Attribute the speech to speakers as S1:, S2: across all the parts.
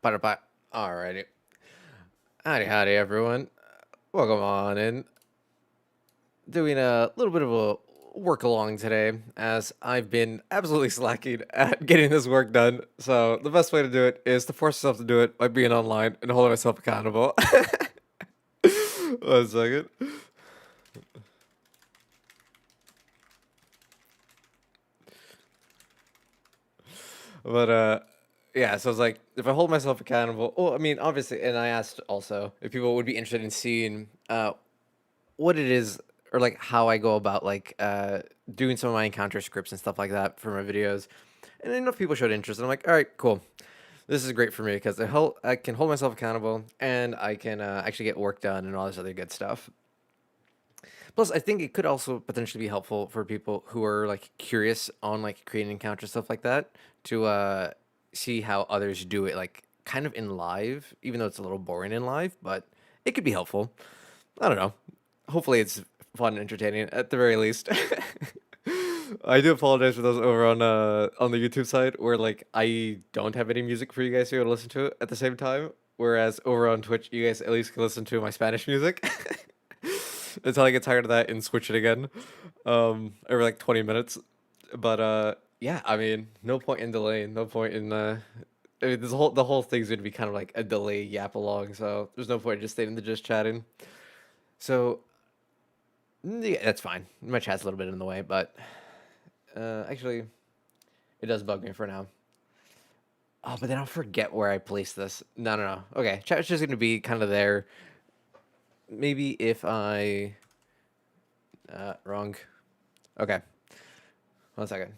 S1: Ba-da-ba. Alrighty. Howdy, everyone. Welcome on in. Doing a little bit of a work along today, as I've been absolutely slacking at getting this work done. So the best way to do it is to force yourself to do it by being online and holding myself accountable. 1 second. But yeah. So it's like if I hold myself accountable. Well, I mean, obviously, and I asked also if people would be interested in seeing what it is or like how I go about like doing some of my encounter scripts and stuff like that for my videos. And enough people showed interest. And I'm like, all right, cool. This is great for me because I can hold myself accountable and I can actually get work done and all this other good stuff. Plus, I think it could also potentially be helpful for people who are like curious on like creating encounter stuff like that to see how others do it, like kind of in live, even though it's a little boring in live, but it could be helpful. I don't know. Hopefully, it's fun and entertaining at the very least. I do apologize for those over on the YouTube side where like I don't have any music for you guys here to listen to at the same time. Whereas over on Twitch, you guys at least can listen to my Spanish music until I get tired of that and switch it again every like 20 minutes. But yeah, I mean, no point in delaying, no point in I mean, the whole thing's gonna be kind of like a delay yap along, so there's no point in just staying in the just chatting. So yeah, that's fine. My chat's a little bit in the way, but actually, it does bug me for now. Oh, but then I'll forget where I place this. No, no, no. Okay, chat's just gonna be kind of there. Maybe if I wrong. Okay, 1 second.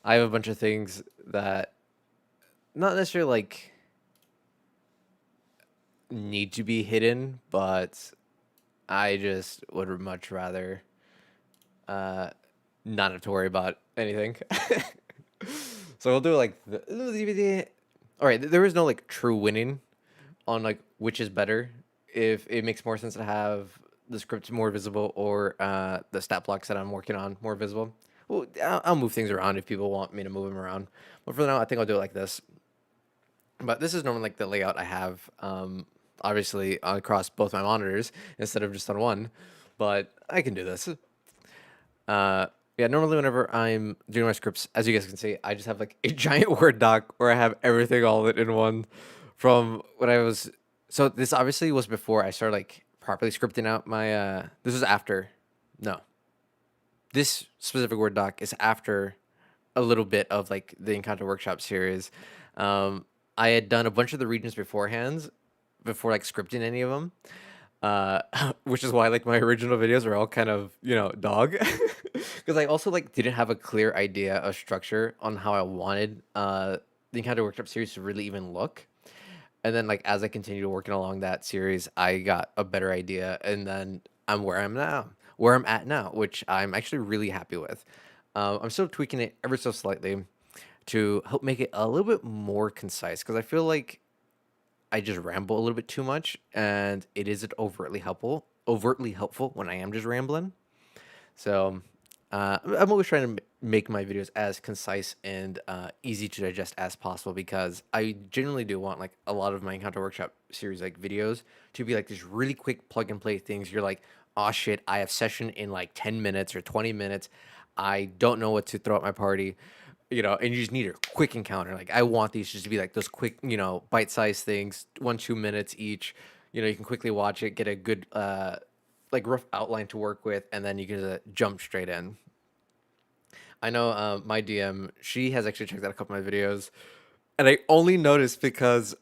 S1: I have a bunch of things that not necessarily like need to be hidden, but I just would much rather uh not have to worry about anything. So we'll do like all right. There is no like true winning on like which is better. If it makes more sense to have the script more visible or the stat blocks that I'm working on more visible. Well, I'll move things around if people want me to move them around. But for now, I think I'll do it like this. But this is normally like the layout I have, obviously across both my monitors instead of just on one. But I can do this. Yeah, normally whenever I'm doing my scripts, as you guys can see, I just have like a giant Word doc where I have everything all in one from when I was. So this obviously was before I started like properly scripting out my. This was after. No, this specific Word doc is after a little bit of like the Encounter Workshop series. Um, I had done a bunch of the regions beforehand, before like scripting any of them, uh, which is why like my original videos are all kind of dog, because I also like didn't have a clear idea of structure on how I wanted the Encounter Workshop series to really even look. And then like as I continued working along that series, I got a better idea, and then I'm where I'm at now, which I'm actually really happy with. I'm still tweaking it ever so slightly to help make it a little bit more concise because I feel like I just ramble a little bit too much, and it isn't overtly helpful when I am just rambling. So I'm always trying to make my videos as concise and easy to digest as possible because I genuinely do want like a lot of my Encounter Workshop series like videos to be like these really quick plug and play things. You're like, oh shit, I have session in like 10 minutes or 20 minutes. I don't know what to throw at my party, and you just need a quick encounter. Like I want these just to be like those quick, bite-sized things, 1-2 minutes each. You can quickly watch it, get a good like rough outline to work with, and then you can jump straight in. I know my DM, she has actually checked out a couple of my videos, and I only noticed because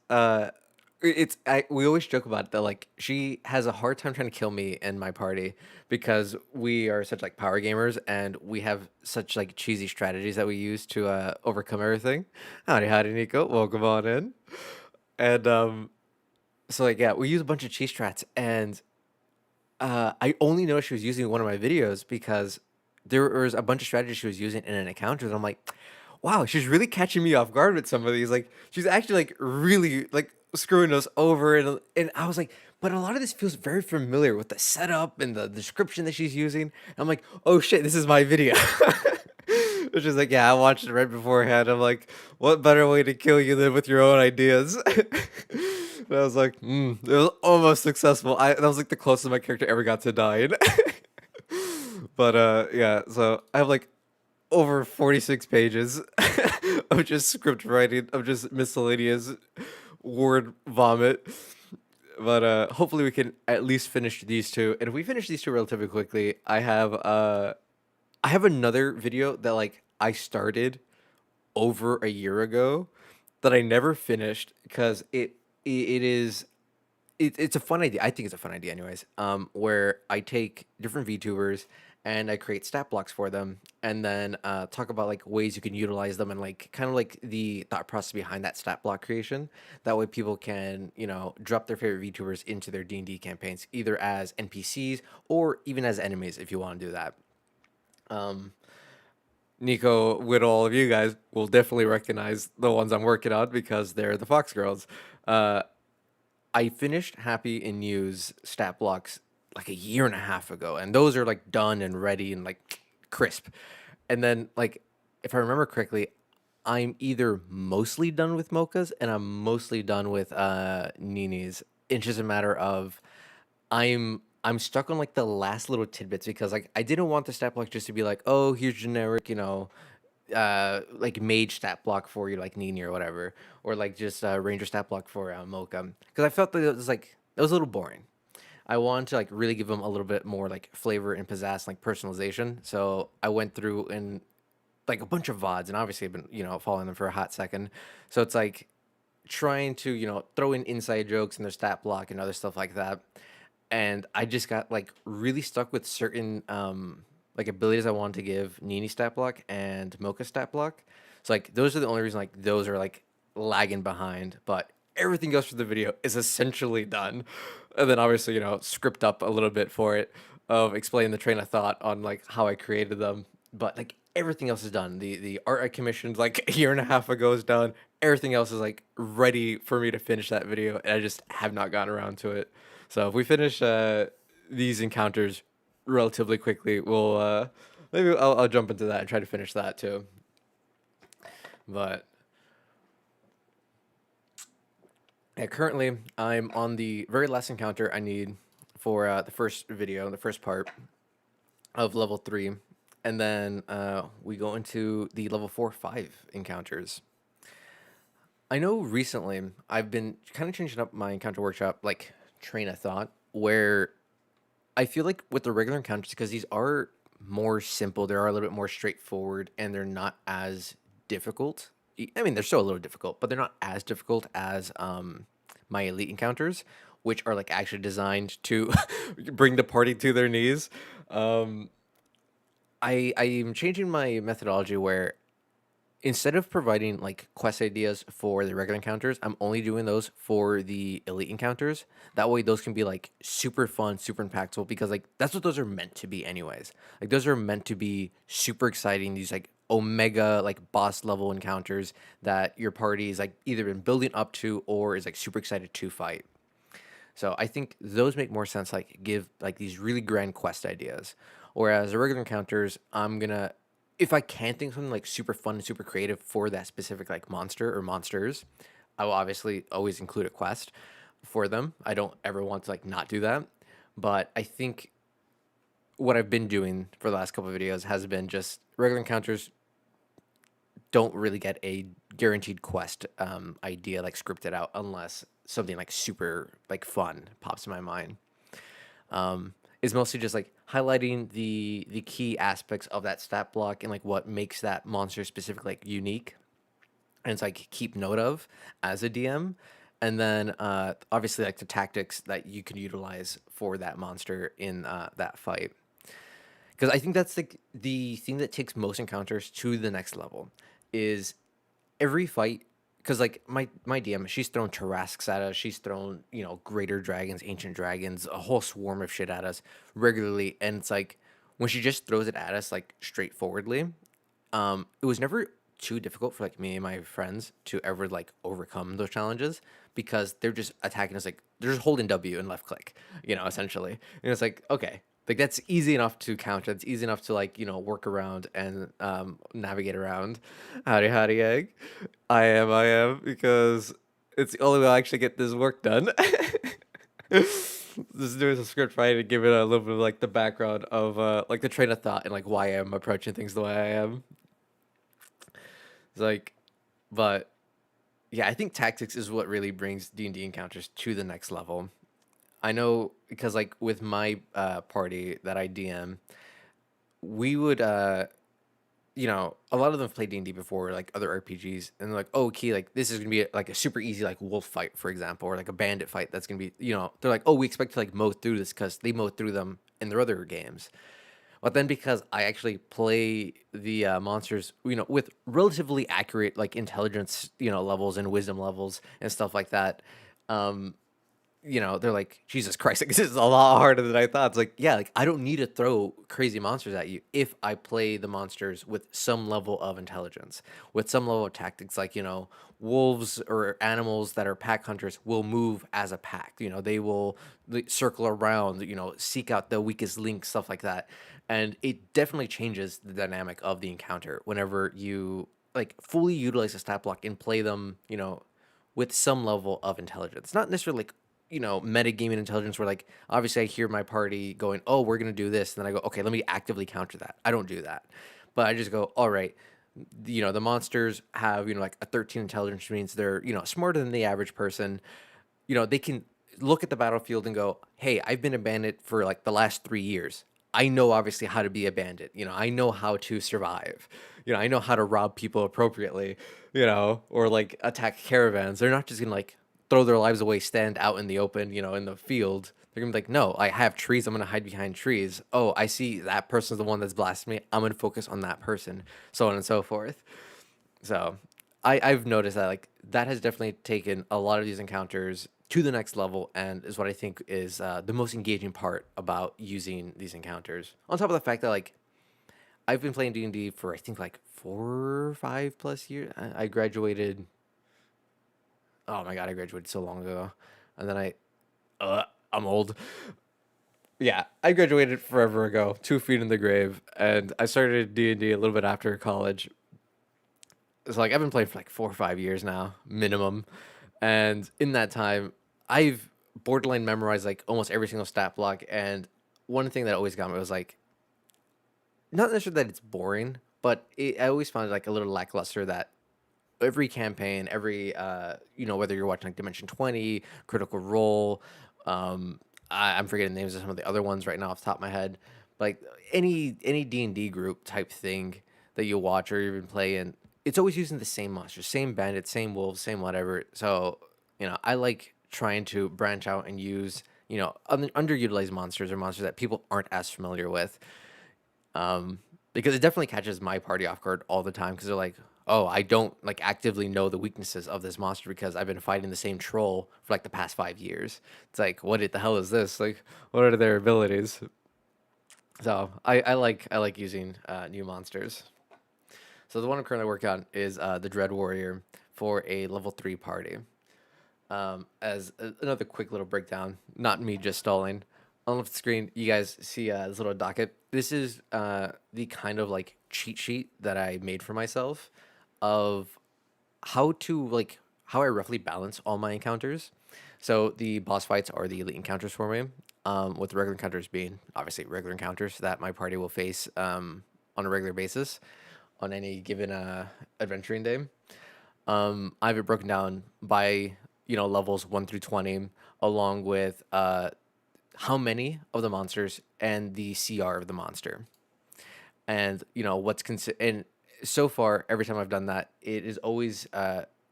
S1: we always joke about it that like she has a hard time trying to kill me and my party because we are such like power gamers and we have such like cheesy strategies that we use to overcome everything. Howdy, Nico. Welcome on in. And so like yeah, we use a bunch of cheese strats, and I only noticed she was using one of my videos because there was a bunch of strategies she was using in an encounter, and I'm like, wow, she's really catching me off guard with some of these. Like, she's actually like really like screwing us over, and I was like, but a lot of this feels very familiar with the setup and the description that she's using. I'm like, oh shit, this is my video. Which is like, yeah, I watched it right beforehand. I'm like, what better way to kill you than with your own ideas? And I was like, it was almost successful. That was like the closest my character ever got to dying. But yeah, so I have like over 46 pages of just script writing, of just miscellaneous word vomit. But hopefully we can at least finish these two. And if we finish these two relatively quickly, I have another video that like I started over a year ago that I never finished because it is it's a fun idea. I think it's a fun idea, anyways. Where I take different VTubers and I create stat blocks for them, and then talk about like ways you can utilize them and like kind of like the thought process behind that stat block creation. That way, people can drop their favorite VTubers into their D&D campaigns, either as NPCs or even as enemies if you want to do that. Um, Nico, with all of you guys, will definitely recognize the ones I'm working on because they're the Fox Girls. Uh, I finished Happy and Use stat blocks like a year and a half ago, and those are like done and ready and like crisp. And then, like, if I remember correctly, I'm either mostly done with mochas and I'm mostly done with ninis. It's just a matter of I'm stuck on like the last little tidbits because like I didn't want the stat block just to be like, oh, here's generic, like mage stat block for you, like Nini or whatever, or like just ranger stat block for Mocha, because I felt that it was like it was a little boring. I wanted to like really give them a little bit more like flavor and pizzazz, like personalization. So I went through and like a bunch of VODs, and obviously I've been following them for a hot second. So it's like trying to throw in inside jokes and their stat block and other stuff like that. And I just got like really stuck with certain like abilities I wanted to give Nini stat block and Mocha stat block. So like those are the only reason like those are like lagging behind, but everything else for the video is essentially done. And then obviously, script up a little bit for it of explaining the train of thought on like how I created them. But like everything else is done. The art I commissioned like a year and a half ago is done. Everything else is like ready for me to finish that video, and I just have not gotten around to it. So if we finish these encounters relatively quickly, we'll maybe I'll jump into that and try to finish that too. But yeah, currently I'm on the very last encounter I need for the first video, the first part of level 3, and then we go into the level 4, 5 encounters. I know recently I've been kind of changing up my encounter workshop like train of thought, where I feel like with the regular encounters, because these are more simple, they are a little bit more straightforward, and they're not as difficult. I mean, they're still a little difficult, but they're not as difficult as my elite encounters, which are like actually designed to bring the party to their knees. Um, I'm changing my methodology where instead of providing like quest ideas for the regular encounters, I'm only doing those for the elite encounters. That way, those can be like super fun, super impactful because like that's what those are meant to be, anyways. Like those are meant to be super exciting. These like omega like boss level encounters that your party is like either been building up to or is like super excited to fight. So I think those make more sense. Like give like these really grand quest ideas, whereas the regular encounters, I'm gonna if I can think of something like super fun and super creative for that specific like monster or monsters, I will obviously always include a quest for them. I don't ever want to like not do that, but I think what I've been doing for the last couple of videos has been just regular encounters don't really get a guaranteed quest idea like scripted out unless something like super like fun pops in my mind. Is mostly just like highlighting the key aspects of that stat block and like what makes that monster specific like unique, and it's like keep note of as a DM, and then obviously like the tactics that you can utilize for that monster in that fight, because I think that's like the thing that takes most encounters to the next level is every fight, because like my DM, she's thrown Tarrasques at us, she's thrown greater dragons, ancient dragons, a whole swarm of shit at us regularly, and it's like when she just throws it at us like straightforwardly, it was never too difficult for like me and my friends to ever like overcome those challenges because they're just attacking us like they're just holding W and left click, essentially, and it's like okay. Like that's easy enough to counter. It's easy enough to like work around and navigate around. Howdy, egg. I am because it's the only way I actually get this work done. Just doing some script writing to give it a little bit of like the background of like the train of thought and like why I'm approaching things the way I am. It's like, but yeah, I think tactics is what really brings D&D encounters to the next level. I know because like with my party that I DM, we would a lot of them have played D&D before, like other RPGs, and they're like, oh, okay, like this is gonna be like a super easy like wolf fight, for example, or like a bandit fight. That's gonna be, they're like, oh, we expect to like mow through this because they mow through them in their other games. But then because I actually play the monsters, with relatively accurate like intelligence, levels and wisdom levels and stuff like that, um, they're like, Jesus Christ, like, this is a lot harder than I thought. It's like, yeah, like I don't need to throw crazy monsters at you if I play the monsters with some level of intelligence, with some level of tactics. Like, wolves or animals that are pack hunters will move as a pack. They will like, circle around, seek out the weakest link, stuff like that. And it definitely changes the dynamic of the encounter whenever you like fully utilize a stat block and play them, with some level of intelligence. Not necessarily like metagaming intelligence where like obviously I hear my party going, oh, we're gonna do this, and then I go, okay, let me actively counter that. I don't do that. But I just go, all right, the monsters have, like a 13 intelligence, which means they're, smarter than the average person. They can look at the battlefield and go, hey, I've been a bandit for like the last 3 years. I know obviously how to be a bandit. I know how to survive. I know how to rob people appropriately, or like attack caravans. They're not just gonna like throw their lives away, stand out in the open, in the field. They're gonna be like, no, I have trees. I'm gonna hide behind trees. Oh, I see that person's the one that's blasting me. I'm gonna focus on that person, so on and so forth. So I've noticed that like that has definitely taken a lot of these encounters to the next level, and is what I think is the most engaging part about using these encounters. On top of the fact that like I've been playing D&D for I think like 4 or 5 plus years. I graduated. Oh my god, I graduated so long ago, and then I'm old. Yeah, I graduated forever ago, 2 feet in the grave, and I started D&D a little bit after college. It's like I've been playing for like 4 or 5 years now, minimum. And in that time, I've borderline memorized like almost every single stat block. And one thing that always got me was like, not necessarily that it's boring, but I always found it like a little lackluster that every campaign, every whether you're watching like Dimension 20, Critical Role, I'm forgetting the names of some of the other ones right now off the top of my head. Like any D&D group type thing that you watch or even play in, it's always using the same monsters, same bandits, same wolves, same whatever. So, I like trying to branch out and use, underutilized monsters or monsters that people aren't as familiar with. Because it definitely catches my party off guard all the time because they're like, oh, I don't like actively know the weaknesses of this monster because I've been fighting the same troll for like the past 5 years. It's like, the hell is this? Like, what are their abilities? So I like using new monsters. So the one I'm currently working on is the Dread Warrior for a level 3 party. As another quick little breakdown, not me just stalling. On the screen, you guys see this little docket. This is the kind of like cheat sheet that I made for myself of how I roughly balance all my encounters. So the boss fights are the elite encounters for me, with the regular encounters being obviously regular encounters that my party will face on a regular basis on any given adventuring day. I have it broken down by levels 1 through 20, along with how many of the monsters and the CR of the monster, and and so far every time I've done that, it is always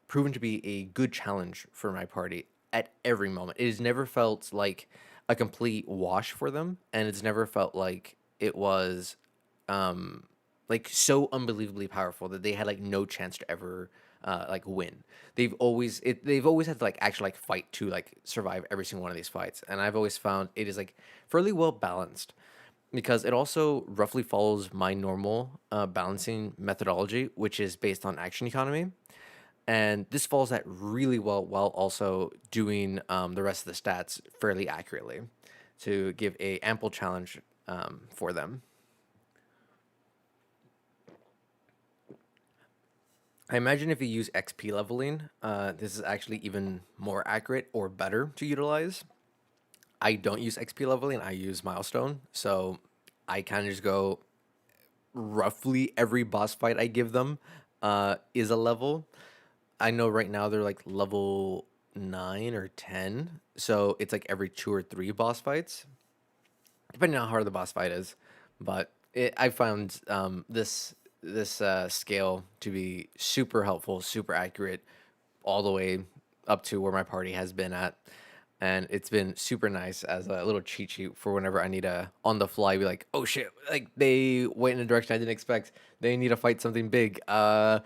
S1: proven to be a good challenge for my party at every moment. It has never felt like a complete wash for them, and it's never felt like it was like so unbelievably powerful that they had like no chance to ever like win. They've always had to like actually like fight to like survive every single one of these fights, and I've always found it is like fairly well balanced because it also roughly follows my normal balancing methodology, which is based on action economy. And this follows that really well while also doing the rest of the stats fairly accurately to give a ample challenge for them. I imagine if you use XP leveling, this is actually even more accurate or better to utilize. I don't use XP leveling, I use milestone. So I kind of just go roughly every boss fight I give them is a level. I know right now they're like level 9 or 10. So it's like every 2 or 3 boss fights, depending on how hard the boss fight is. But I found this scale to be super helpful, super accurate, all the way up to where my party has been at, and it's been super nice as a little cheat sheet for whenever I need a on the fly be like, oh shit, like they went in a direction I didn't expect. They need to fight something big. And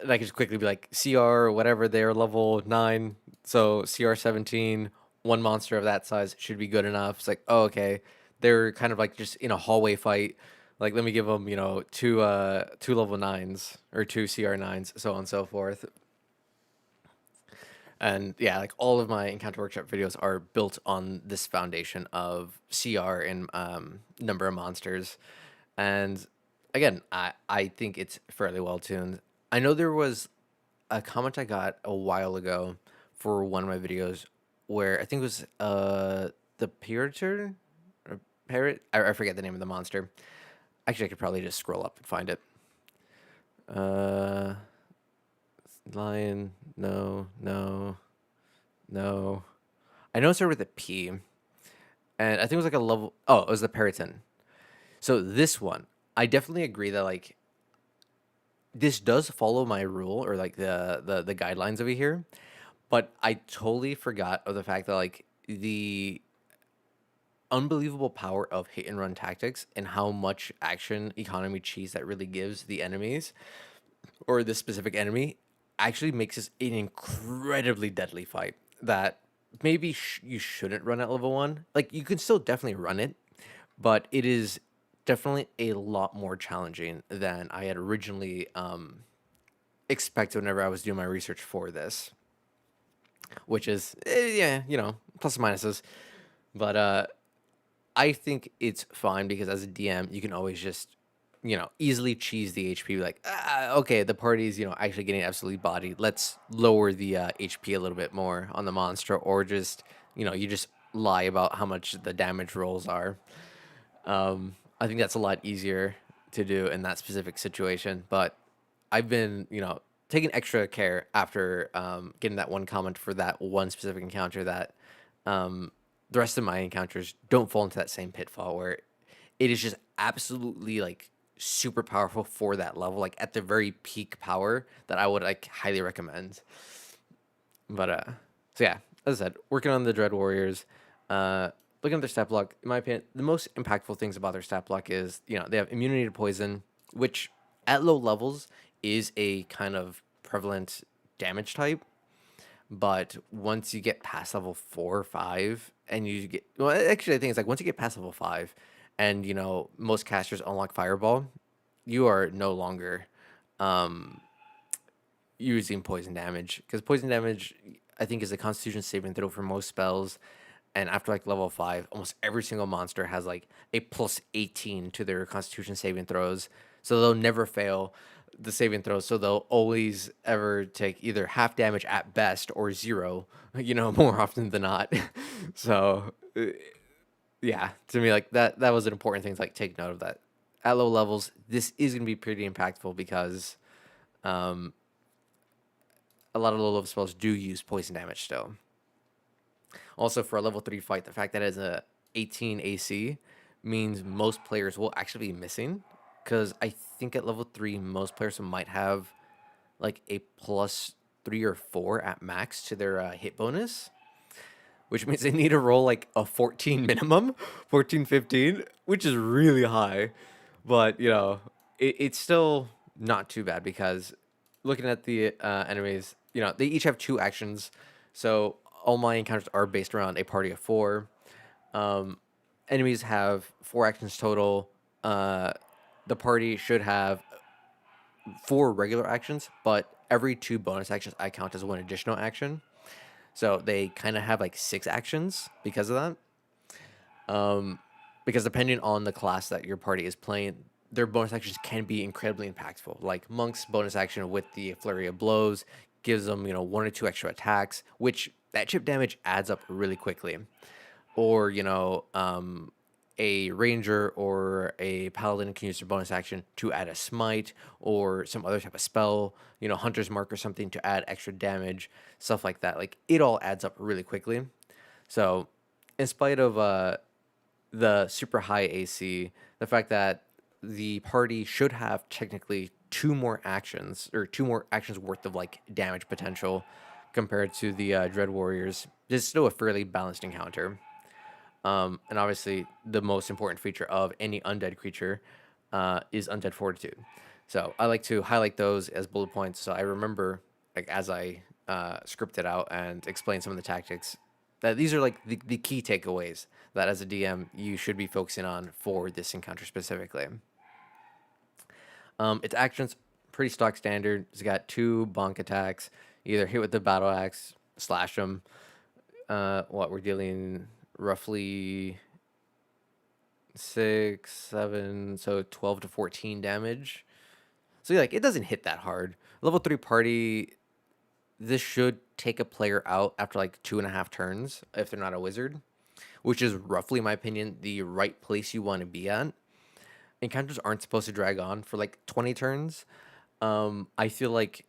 S1: I can just quickly be like CR or whatever. They're level 9, so CR 17. One monster of that size should be good enough. It's like, oh, okay, they're kind of like just in a hallway fight. Like, let me give them, two level 9s or 2 CR 9s, so on and so forth. And yeah, like all of my Encounter Workshop videos are built on this foundation of CR and number of monsters. And again, I think it's fairly well tuned. I know there was a comment I got a while ago for one of my videos where I think it was the Pirator or Parrot. I forget the name of the monster. Actually, I could probably just scroll up and find it. Uh, Lion, no, no, no. I know it started with a P, and I think it was like a level. Oh, it was the Periton. So this one, I definitely agree that like this does follow my rule or like the guidelines over here, but I totally forgot of the fact that like the unbelievable power of hit and run tactics and how much action economy cheese that really gives the enemies or this specific enemy actually makes this an incredibly deadly fight that maybe you shouldn't run at level 1. Like you can still definitely run it, but it is definitely a lot more challenging than I had originally expected whenever I was doing my research for this, which is yeah, plus and minuses. But I think it's fine because as a DM, you can always just, easily cheese the HP. Like, okay, the party's, actually getting absolutely bodied. Let's lower the HP a little bit more on the monster, or just, you just lie about how much the damage rolls are. I think that's a lot easier to do in that specific situation. But I've been, taking extra care after getting that one comment for that one specific encounter that the rest of my encounters don't fall into that same pitfall where it is just absolutely like super powerful for that level, like at the very peak power that I would like highly recommend. But so yeah, as I said, working on the Dread Warriors, looking at their stat block, in my opinion, the most impactful things about their stat block is, they have immunity to poison, which at low levels is a kind of prevalent damage type. But once you get past level 4 or 5, and you get, well, actually, I think it's like once you get past level 5, and most casters unlock Fireball, you are no longer um, using poison damage, because poison damage, I think, is a Constitution saving throw for most spells. And after like level 5, almost every single monster has like a plus 18 to their Constitution saving throws, so they'll never fail the saving throws. So they'll always ever take either half damage at best or 0, more often than not. So yeah, to me, like that was an important thing to like take note of, that at low levels this is going to be pretty impactful because um, a lot of low level spells do use poison damage still. Also, for a level 3 fight, the fact that it has a 18 AC means most players will actually be missing, because I think at level 3 most players might have like a plus 3 or 4 at max to their hit bonus, which means they need to roll like a 14 minimum, 14, 15, which is really high. But, it's still not too bad because looking at the enemies, they each have 2 actions. So all my encounters are based around a party of 4. Um, Enemies have 4 actions total. The party should have 4 regular actions, but every 2 bonus actions I count as 1 additional action. So they kind of have like 6 actions because of that. because depending on the class that your party is playing, their bonus actions can be incredibly impactful. Like Monk's bonus action with the Flurry of Blows gives them, one or two extra attacks, which that chip damage adds up really quickly. Or, a ranger or a paladin can use their bonus action to add a smite or some other type of spell, hunter's mark or something to add extra damage, stuff like that. Like it all adds up really quickly. So, in spite of the super high AC, the fact that the party should have technically two more actions or two more actions worth of like damage potential compared to the Dread Warriors, is still a fairly balanced encounter. And obviously, the most important feature of any undead creature is undead fortitude. So I like to highlight those as bullet points, so I remember, like as I script it out and explain some of the tactics, that these are like the key takeaways that as a DM you should be focusing on for this encounter specifically. Its actions pretty stock standard. It's got two bonk attacks. Either hit with the battle axe, slash them. What we're dealing roughly 6, 7, so 12 to 14 damage. So like it doesn't hit that hard. Level 3 party, this should take a player out after like 2.5 turns if they're not a wizard, which is roughly, in my opinion, the right place you want to be at. Encounters aren't supposed to drag on for like 20 turns. I feel like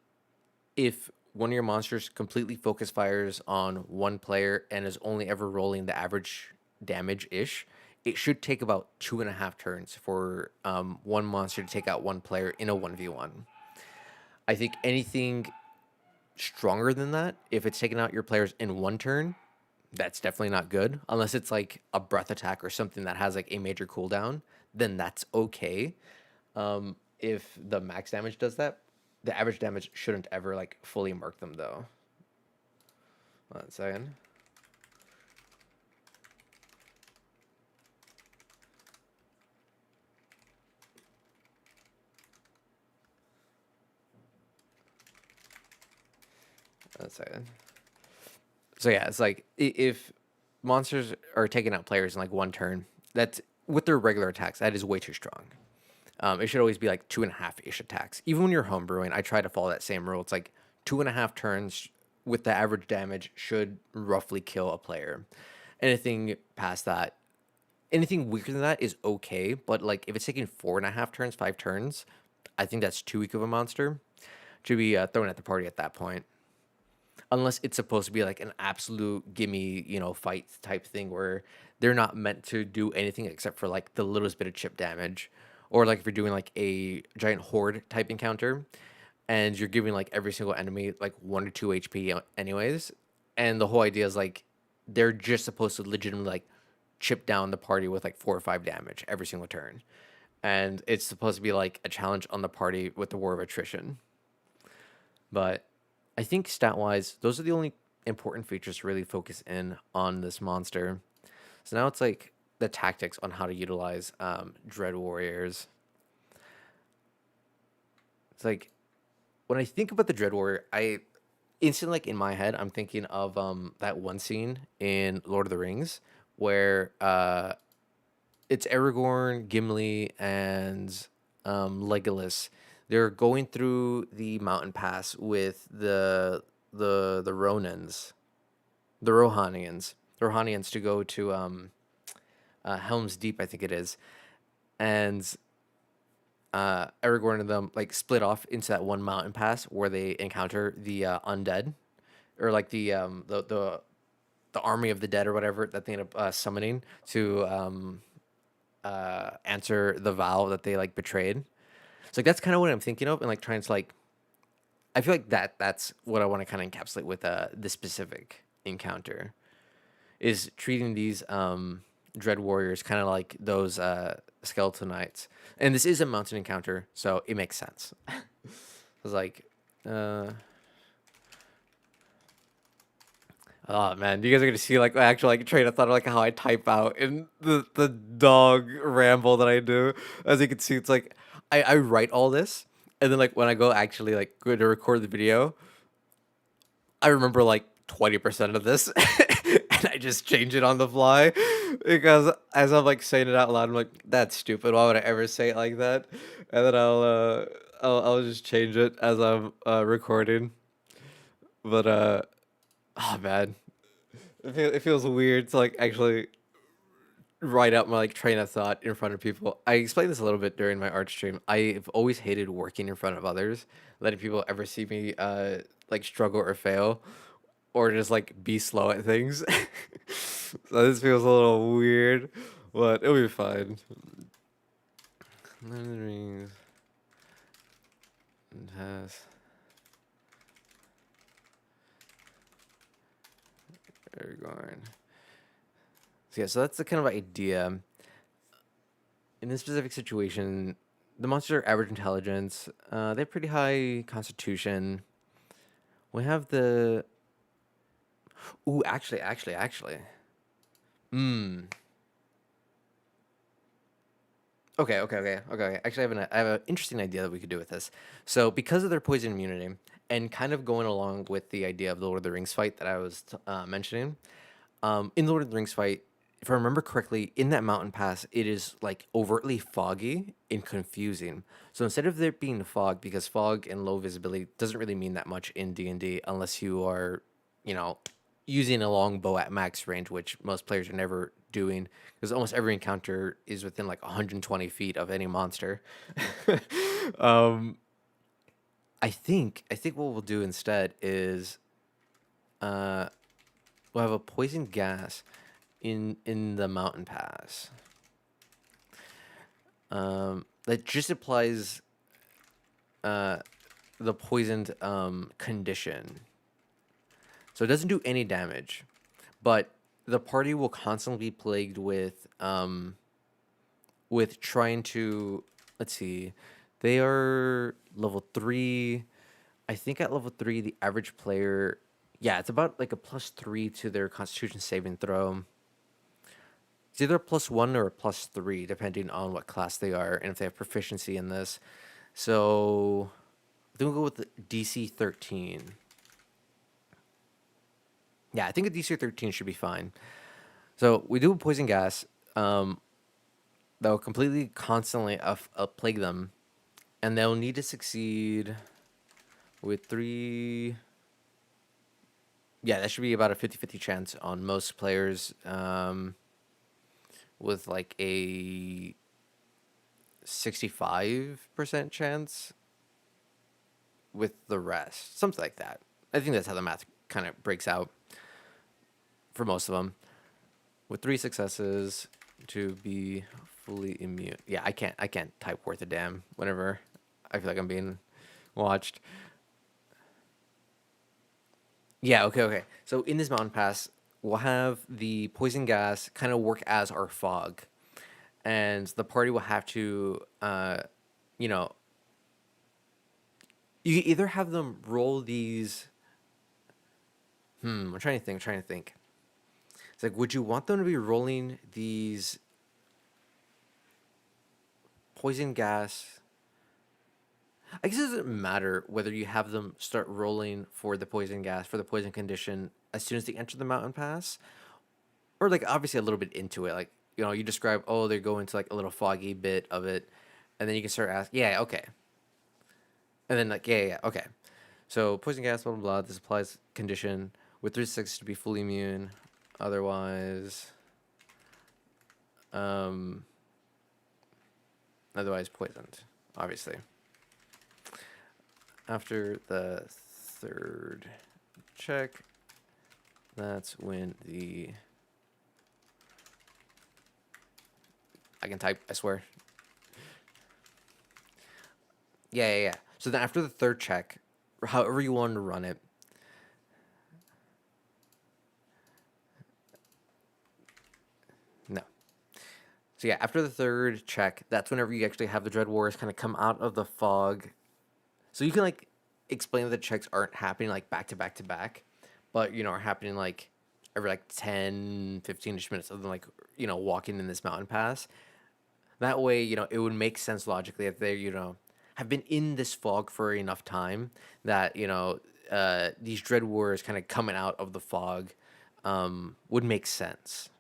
S1: if one of your monsters completely focus fires on one player and is only ever rolling the average damage ish, it should take about 2.5 turns for one monster to take out one player in a 1v1. I think anything stronger than that, if it's taking out your players in one turn, that's definitely not good. Unless it's like a breath attack or something that has like a major cooldown, then that's okay. If the max damage does that, the average damage shouldn't ever like fully mark them though. 1 second. So yeah, it's like if monsters are taking out players in like one turn, that's with their regular attacks, that is way too strong. It should always be like 2.5-ish attacks. Even when you're homebrewing, I try to follow that same rule. It's like 2.5 turns with the average damage should roughly kill a player. Anything past that, anything weaker than that is okay. But like if it's taking 4.5 turns, 5 turns, I think that's too weak of a monster to be thrown at the party at that point. Unless it's supposed to be like an absolute gimme, fight type thing where they're not meant to do anything except for like the littlest bit of chip damage. Or like if you're doing like a giant horde type encounter and you're giving like every single enemy like 1 or 2 HP anyways. And the whole idea is like they're just supposed to legitimately like chip down the party with like 4 or 5 damage every single turn. And it's supposed to be like a challenge on the party with the war of attrition. But I think stat wise, those are the only important features to really focus in on this monster. So now it's like the tactics on how to utilize Dread Warriors. It's like when I think about the Dread Warrior, I instantly, like in my head, I'm thinking of that one scene in Lord of the Rings where it's Aragorn, Gimli, and Legolas. They're going through the mountain pass with the Ronans, the Rohanians to go to Helm's Deep, I think it is, and Aragorn and them like split off into that one mountain pass where they encounter the undead, or like the army of the dead or whatever that they end up summoning to answer the vow that they like betrayed. So like that's kind of what I'm thinking of, and like trying to like, I feel like that's what I want to kind of encapsulate with this specific encounter, is treating these dread warriors kind of like those skeleton knights, and this is a mountain encounter, so it makes sense. It's like, oh man, you guys are gonna see like my actual like train of thought of like how I type out in the dog ramble that I do. As you can see, it's like I write all this, and then like when I go actually like go to record the video, I remember like 20% of this, and and I just change it on the fly because as I'm like saying it out loud, I'm like, that's stupid. Why would I ever say it like that? And then I'll just change it as I'm recording. But oh man, it feels weird to like actually write out my like train of thought in front of people. I explained this a little bit during my art stream. I've always hated working in front of others, letting people ever see me like struggle or fail, or just like be slow at things. So this feels a little weird, but it'll be fine. Lord of the Rings has Aragorn. So yeah, so that's the kind of idea. In this specific situation, the monsters are average intelligence. They have pretty high constitution. We have the. Ooh, actually. Hmm. Okay. Actually, I have an interesting idea that we could do with this. So, because of their poison immunity, and kind of going along with the idea of the Lord of the Rings fight that I was mentioning, in the Lord of the Rings fight, if I remember correctly, in that mountain pass, it is like overtly foggy and confusing. So instead of there being fog, because fog and low visibility doesn't really mean that much in D&D unless you are, you know, using a longbow at max range, which most players are never doing, because almost every encounter is within like 120 feet of any monster. um, I think what we'll do instead is uh, we'll have a poison gas in the mountain pass. That just applies uh, the poisoned condition, so it doesn't do any damage. But the party will constantly be plagued with trying to, let's see, they are level 3. I think at level 3 the average player, yeah, it's about like a +3 to their constitution saving throw. It's either a +1 or a +3 depending on what class they are and if they have proficiency in this. So I think we'll go with the DC 13. Yeah, I think a DC 13 should be fine. So we do a poison gas that will completely constantly plague them, and they'll need to succeed with 3. Yeah, that should be about a 50-50 chance on most players, with like a 65% chance with the rest. Something like that. I think that's how the math kind of breaks out for most of them. With 3 successes to be fully immune. Yeah, I can't type worth a damn whenever I feel like I'm being watched. Yeah, okay. So in this mountain pass, we'll have the poison gas kind of work as our fog. And the party will have to you know, you can either have them roll these. I'm trying to think. It's like, would you want them to be rolling these poison gas? I guess it doesn't matter whether you have them start rolling for the poison gas, for the poison condition, as soon as they enter the mountain pass, or like obviously a little bit into it. Like, you describe, oh, they're going to like a little foggy bit of it, and then you can start asking, yeah, okay, and then like, yeah, okay. So poison gas, blah blah blah. This applies condition with 3 6 to be fully immune. Otherwise, um, otherwise poisoned. Obviously, after the 3rd check, that's when I can type, I swear. Yeah. So then after the 3rd check, or however you want to run it, no. So yeah, after the 3rd check, that's whenever you actually have the Dread Warriors kind of come out of the fog. So you can like explain that the checks aren't happening like back to back to back, but are happening like every like 10, 15ish minutes of them like, walking in this mountain pass. That way, it would make sense logically if they, have been in this fog for enough time that, these Dread Warriors kind of coming out of the fog would make sense.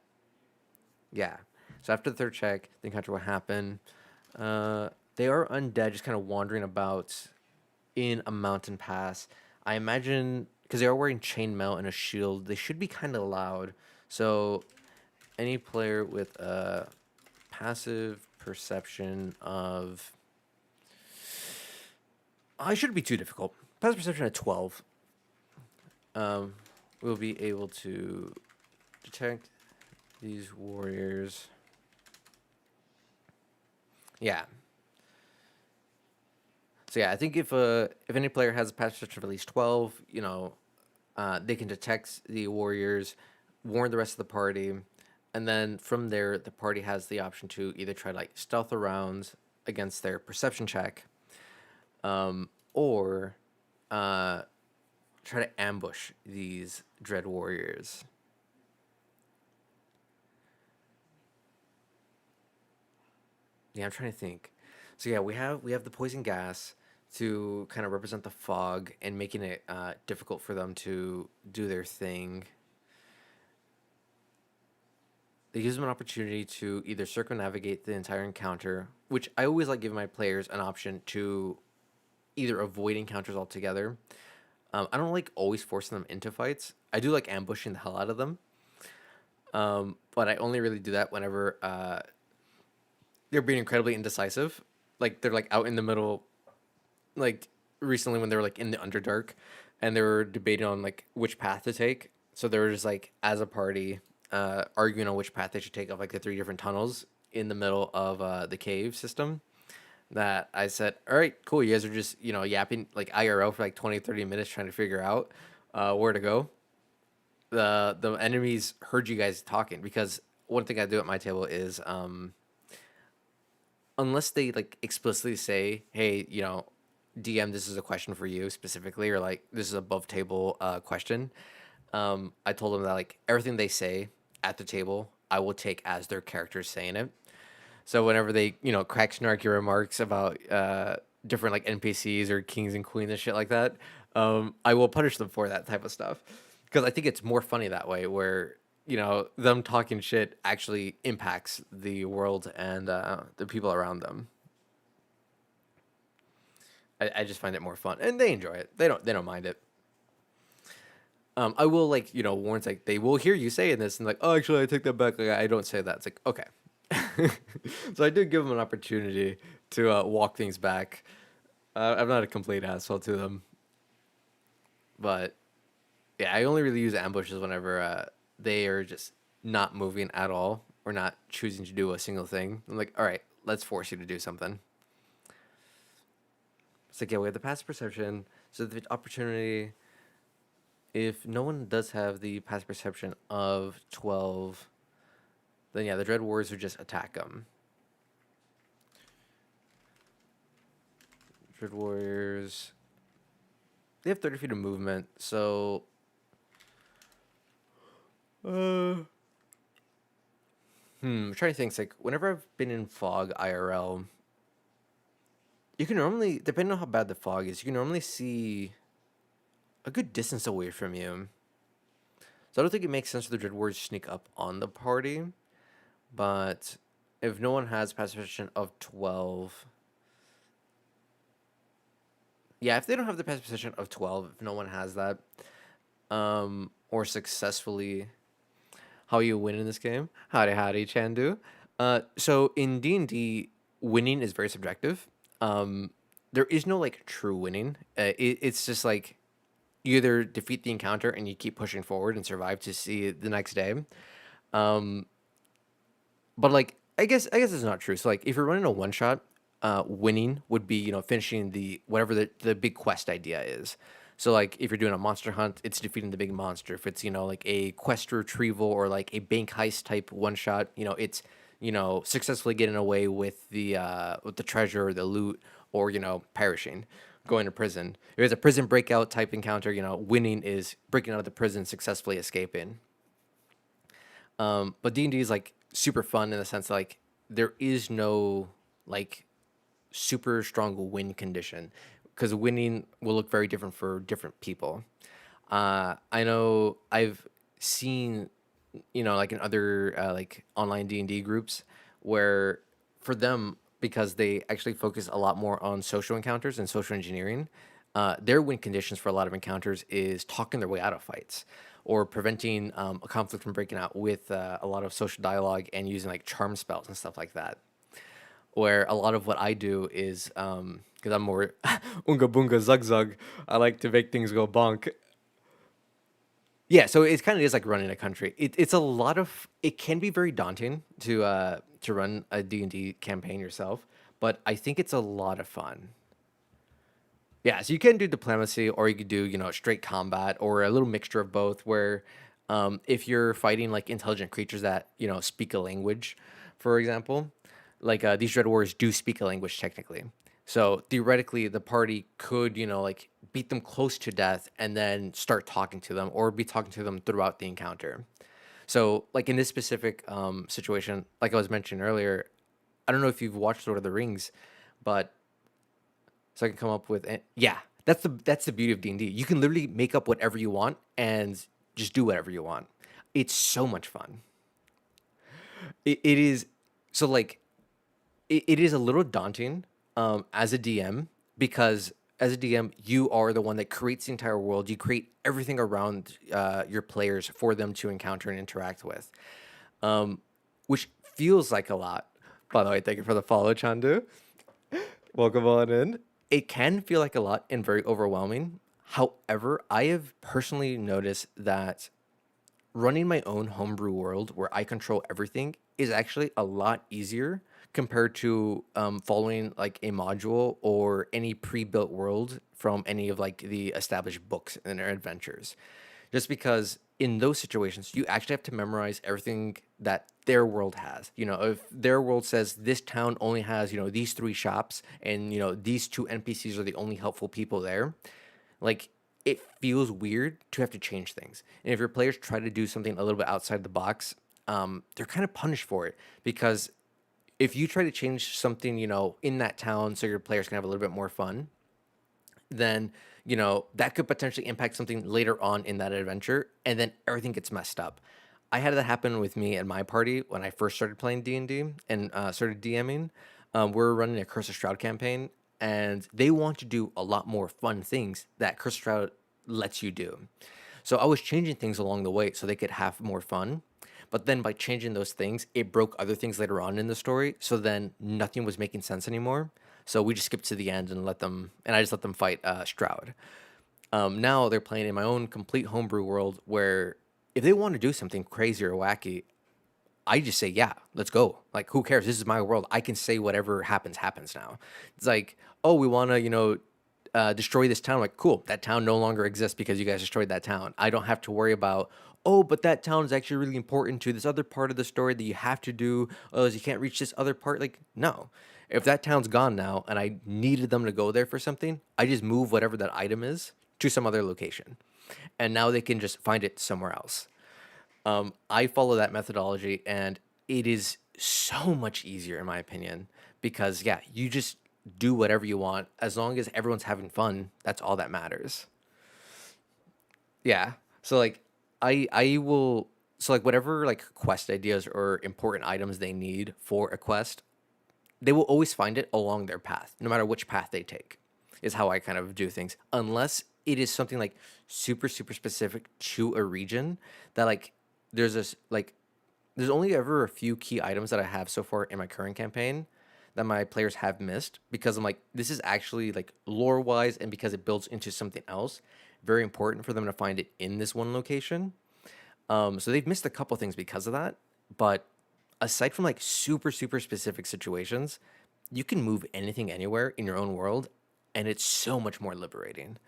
S1: Yeah. So after the third check, the encounter will happen. They are undead, just kind of wandering about in a mountain pass. I imagine because they are wearing chainmail and a shield, they should be kind of loud. So any player with a passive perception of, I shouldn't be too difficult. Passive perception at 12, um, will be able to detect these warriors. Yeah. So yeah, I think if any player has a passive perception of at least 12, they can detect the warriors, warn the rest of the party, and then from there the party has the option to either try like stealth around against their perception check, or uh, try to ambush these dread warriors. Yeah, I'm trying to think. So yeah, we have the poison gas to kind of represent the fog and making it difficult for them to do their thing. It gives them an opportunity to either circumnavigate the entire encounter, which I always like giving my players an option to either avoid encounters altogether. I don't like always forcing them into fights. I do like ambushing the hell out of them, but I only really do that whenever they're being incredibly indecisive. Like they're like out in the middle, like recently when they were like in the Underdark, and they were debating on like which path to take. So they were just like as a party, arguing on which path they should take of like the three different tunnels in the middle of the cave system. That I said, all right, cool. You guys are just yapping like IRL for like 20, 30 minutes trying to figure out where to go. The enemies heard you guys talking because one thing I do at my table is unless they like explicitly say, hey, DM, this is a question for you specifically, or like this is above table question. I told them that like everything they say at the table, I will take as their characters saying it. So whenever they, crack snarky remarks about different like NPCs or kings and queens and shit like that, I will punish them for that type of stuff because I think it's more funny that way, where them talking shit actually impacts the world and the people around them. I just find it more fun, and they enjoy it. They don't mind it. I will like warn like they will hear you saying this and like, oh, actually I take that back. Like I don't say that. It's like okay. So I did give them an opportunity to walk things back. I'm not a complete asshole to them, but yeah, I only really use ambushes whenever they are just not moving at all or not choosing to do a single thing. I'm like, all right, let's force you to do something. It's like, yeah, we have the passive perception, so the opportunity. If no one does have the passive perception of 12, then yeah, the Dread Warriors would just attack them. Dread Warriors, they have 30 feet of movement, so I'm trying to think. It's like whenever I've been in fog IRL, you can normally, depending on how bad the fog is, you can normally see a good distance away from you. So I don't think it makes sense for the Dread Warriors to sneak up on the party. But if no one has passive perception of 12, yeah, if they don't have the passive perception of 12, if no one has that, or successfully, how you win in this game? Howdy, howdy, Chandu. So in D&D, winning is very subjective. There is no like true winning. It's just like you either defeat the encounter and you keep pushing forward and survive to see it the next day. Um, but like I guess it's not true. So like if you're running a one shot, winning would be finishing the whatever the big quest idea is. So like if you're doing a monster hunt, it's defeating the big monster. If it's like a quest retrieval or like a bank heist type one shot, it's successfully getting away with the treasure or the loot, or perishing, going to prison. If it's a prison breakout type encounter, winning is breaking out of the prison, successfully escaping. But D&D is like super fun in the sense that, like there is no like super strong win condition because winning will look very different for different people. I know I've seen, like in other like online D&D groups where for them, because they actually focus a lot more on social encounters and social engineering, their win conditions for a lot of encounters is talking their way out of fights or preventing a conflict from breaking out with a lot of social dialogue and using like charm spells and stuff like that. Where a lot of what I do is, because I'm more unga bunga zug zug, I like to make things go bonk. Yeah, so it kind of is like running a country. It's a lot of. It can be very daunting to run a D&D campaign yourself, but I think it's a lot of fun. Yeah, so you can do diplomacy, or you could do straight combat, or a little mixture of both. Where, if you're fighting like intelligent creatures that speak a language, for example, like these dread warriors do speak a language technically. So theoretically, the party could like beat them close to death and then start talking to them, or be talking to them throughout the encounter. So like in this specific situation, like I was mentioning earlier, I don't know if you've watched Lord of the Rings, but so I can come up with yeah, that's the beauty of D&D. You can literally make up whatever you want and just do whatever you want. It's so much fun. It is. So like it is a little daunting as a DM, because as a DM you are the one that creates the entire world. You create everything around your players for them to encounter and interact with, which feels like a lot. By the way, thank you for the follow, Chandu. Welcome on in. It can feel like a lot and very overwhelming. However, I have personally noticed that running my own homebrew world where I control everything is actually a lot easier compared to following like a module or any pre-built world from any of like the established books and their adventures. Just because in those situations you actually have to memorize everything that their world has. If their world says this town only has these three shops, and these two NPCs are the only helpful people there, like it feels weird to have to change things. And if your players try to do something a little bit outside the box, they're kind of punished for it, because if you try to change something, in that town so your players can have a little bit more fun, then that could potentially impact something later on in that adventure, and then everything gets messed up. I had that happen with me and my party when I first started playing D&D and started DMing. We're running a Curse of Shroud campaign, and they want to do a lot more fun things that Curse of Shroud lets you do. So I was changing things along the way so they could have more fun. But then by changing those things, it broke other things later on in the story. So then nothing was making sense anymore. So we just skipped to the end and I just let them fight Stroud. Now they're playing in my own complete homebrew world where if they want to do something crazy or wacky, I just say, yeah, let's go. Like, who cares? This is my world. I can say whatever happens, happens now. It's like, oh, we want to, destroy this town. Like, cool. That town no longer exists because you guys destroyed that town. I don't have to worry about, oh, but that town is actually really important to this other part of the story that you have to do. Oh, you can't reach this other part. Like, no. If that town's gone now and I needed them to go there for something, I just move whatever that item is to some other location. And now they can just find it somewhere else. I follow that methodology, and it is so much easier, in my opinion, because yeah, you just do whatever you want as long as everyone's having fun. That's all that matters. Yeah. So like, I will. So like, whatever like quest ideas or important items they need for a quest, they will always find it along their path, no matter which path they take. Is how I kind of do things, unless it is something like super super specific to a region that like there's this like there's only ever a few key items that I have so far in my current campaign that my players have missed, because I'm like, this is actually like lore wise and because it builds into something else, very important for them to find it in this one location. So they've missed a couple things because of that. But aside from like super super specific situations, you can move anything anywhere in your own world, and it's so much more liberating.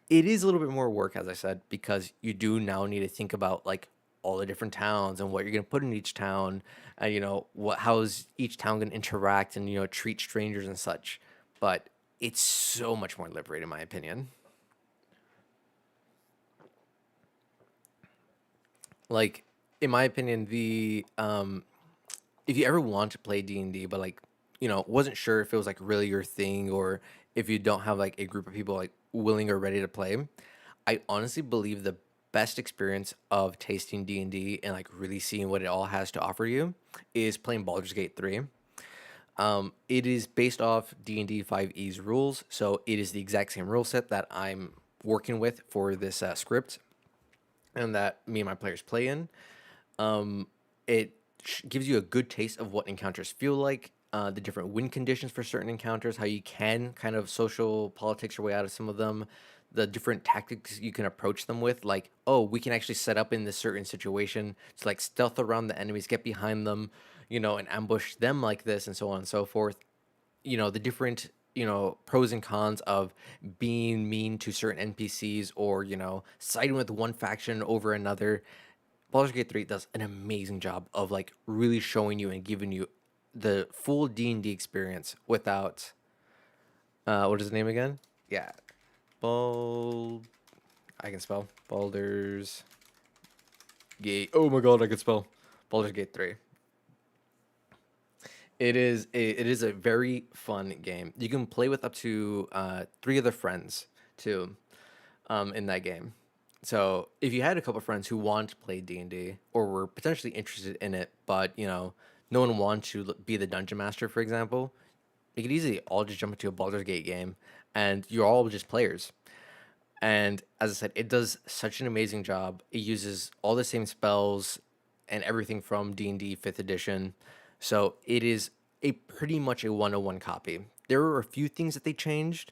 S1: It is a little bit more work, as I said, because you do now need to think about like all the different towns and what you're going to put in each town, and what how's each town going to interact and treat strangers and such. But it's so much more liberating, in my opinion. Like, in my opinion, the if you ever want to play D&D, but like wasn't sure if it was like really your thing, or if you don't have like a group of people like willing or ready to play, I honestly believe the best experience of tasting D&D and like really seeing what it all has to offer you is playing Baldur's Gate 3. It is based off D&D 5e's rules, so it is the exact same rule set that I'm working with for this script and that me and my players play in. It gives you a good taste of what encounters feel like, the different win conditions for certain encounters, how you can kind of social politics your way out of some of them, the different tactics you can approach them with. Like, oh, we can actually set up in this certain situation to like stealth around the enemies, get behind them, and ambush them like this, and so on and so forth. The different pros and cons of being mean to certain NPCs or siding with one faction over another. Baldur's Gate 3 does an amazing job of like really showing you and giving you the full D&D experience without what is his name again? Yeah. Bald I can spell Baldur's Gate. Oh my god, I can spell Baldur's Gate 3. It is a very fun game. You can play with up to 3 other friends too in that game. So if you had a couple of friends who want to play D&D or were potentially interested in it, but no one wanted to be the dungeon master, for example, you could easily all just jump into a Baldur's Gate game, and you're all just players. And as I said, it does such an amazing job. It uses all the same spells and everything from D&D 5th edition. So it is a pretty much a 101 copy. There were a few things that they changed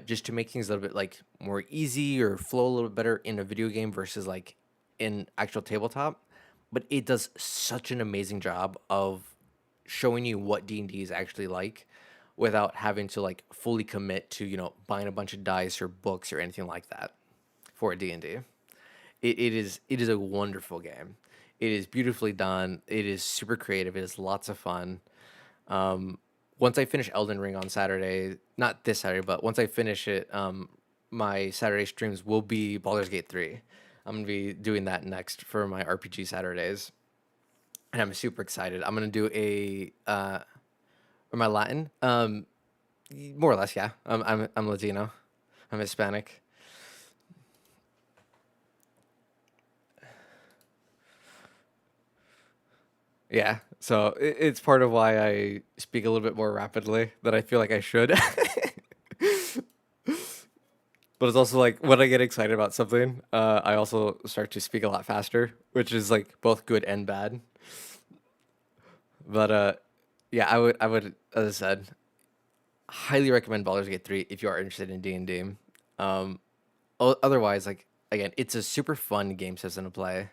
S1: just to make things a little bit like more easy or flow a little bit better in a video game versus like in actual tabletop. But it does such an amazing job of showing you what D&D is actually like without having to like fully commit to, buying a bunch of dice or books or anything like that for a D&D. It is a wonderful game. It is beautifully done. It is super creative. It is lots of fun. Once I finish Elden Ring on Saturday, not this Saturday, but once I finish it, my Saturday streams will be Baldur's Gate 3. I'm gonna be doing that next for my RPG Saturdays, and I'm super excited. I'm gonna do or my Latin, more or less, yeah. I'm Latino. I'm Hispanic. Yeah, so it's part of why I speak a little bit more rapidly than I feel like I should. But it's also like when I get excited about something, I also start to speak a lot faster, which is like both good and bad. But yeah, I would, as I said, highly recommend Baldur's Gate 3 if you are interested in D&D. Um, Otherwise, like again, it's a super fun game system to play.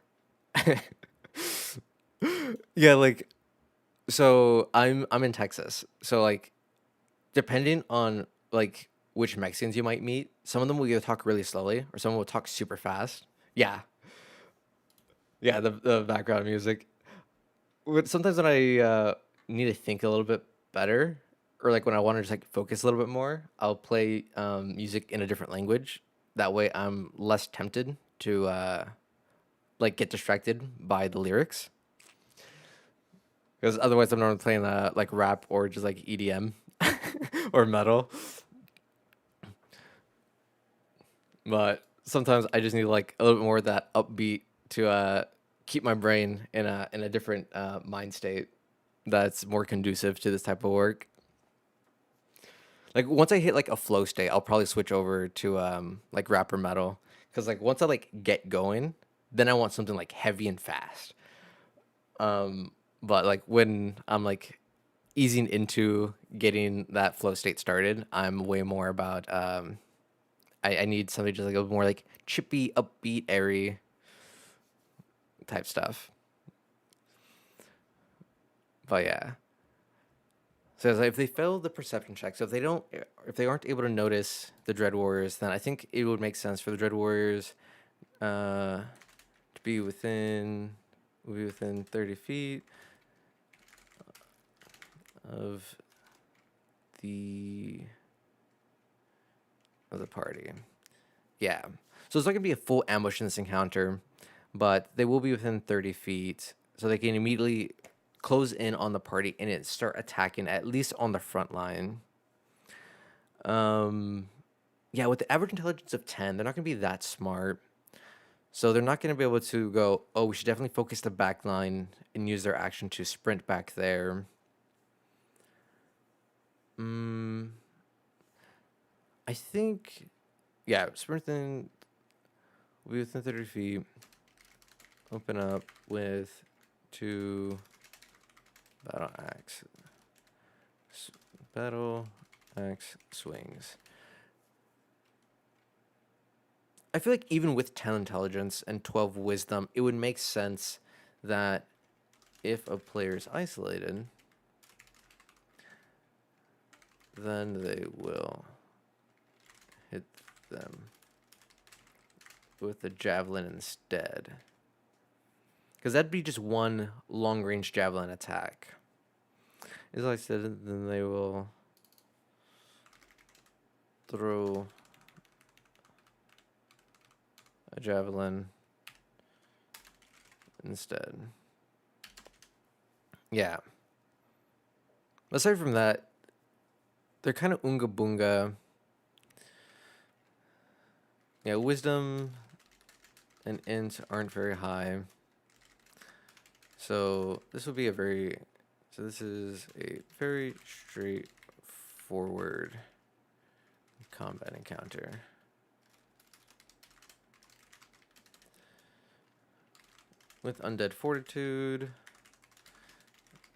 S1: Yeah, like so I'm in Texas. So like depending on like which Mexicans you might meet, some of them will either talk really slowly or some will talk super fast. Yeah. Yeah, the background music. Sometimes when I need to think a little bit better, or like when I want to just like focus a little bit more, I'll play music in a different language. That way, I'm less tempted to like get distracted by the lyrics. Because otherwise, I'm normally playing like rap or just like EDM or metal. But sometimes I just need like a little bit more of that upbeat to keep my brain in a different mind state that's more conducive to this type of work. Like once I hit like a flow state, I'll probably switch over to like rap or metal because like once I like get going, then I want something like heavy and fast. But like when I'm like easing into getting that flow state started, I'm way more about I need something just like a more like chippy, upbeat, airy type stuff. But yeah. So if they fail the perception check, so if they aren't able to notice the Dread Warriors, then I think it would make sense for the Dread Warriors to be within 30 feet of the of the party. Yeah. So it's not gonna be a full ambush in this encounter, but they will be within 30 feet, so they can immediately close in on the party and it start attacking at least on the front line. Yeah, with the average intelligence of 10, they're not gonna be that smart. So they're not going to be able to go, oh, we should definitely focus the back line and use their action to sprint back there. I think, yeah, sprinting will be within 30 feet. Open up with 2 battle axe. Battle axe swings. I feel like even with 10 intelligence and 12 wisdom, it would make sense that if a player is isolated, then they will hit them with a javelin instead. Because that'd be just one long-range javelin attack. As I said, then they will throw a javelin instead. Yeah. Aside from that, they're kind of unga boonga. Yeah, wisdom and int aren't very high. So this will be a very, so this is a very straightforward combat encounter. With undead fortitude,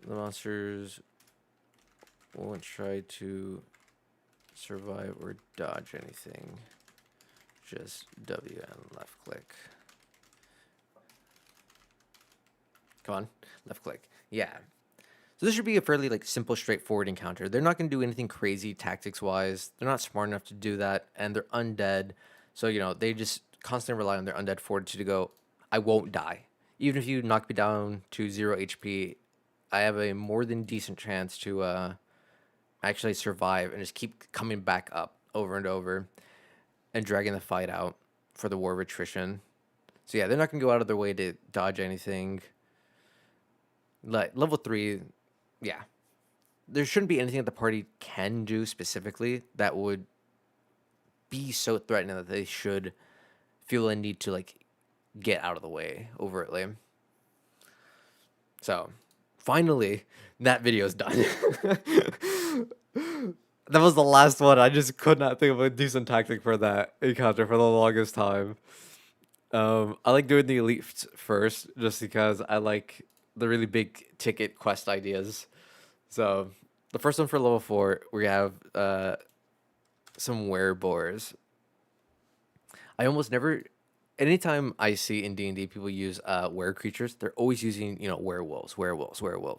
S1: the monsters won't try to survive or dodge anything. Just W and left click. Come on, left click. Yeah. So this should be a fairly like simple, straightforward encounter. They're not going to do anything crazy tactics-wise. They're not smart enough to do that, and they're undead. So, you know, they just constantly rely on their undead fortitude to go, I won't die. Even if you knock me down to 0 HP, I have a more than decent chance to actually survive and just keep coming back up over and over and dragging the fight out for the war of attrition. So yeah, they're not going to go out of their way to dodge anything. Like level 3, yeah. There shouldn't be anything that the party can do specifically that would be so threatening that they should feel a need to like get out of the way overtly. So, finally, that video's done. That was the last one. I just could not think of a decent tactic for that encounter for the longest time. I like doing the elites first, just because I like the really big ticket quest ideas. So, the first one for level 4, we have some wereboars. I almost never, anytime I see in D&D people use were creatures, they're always using, you know, werewolves.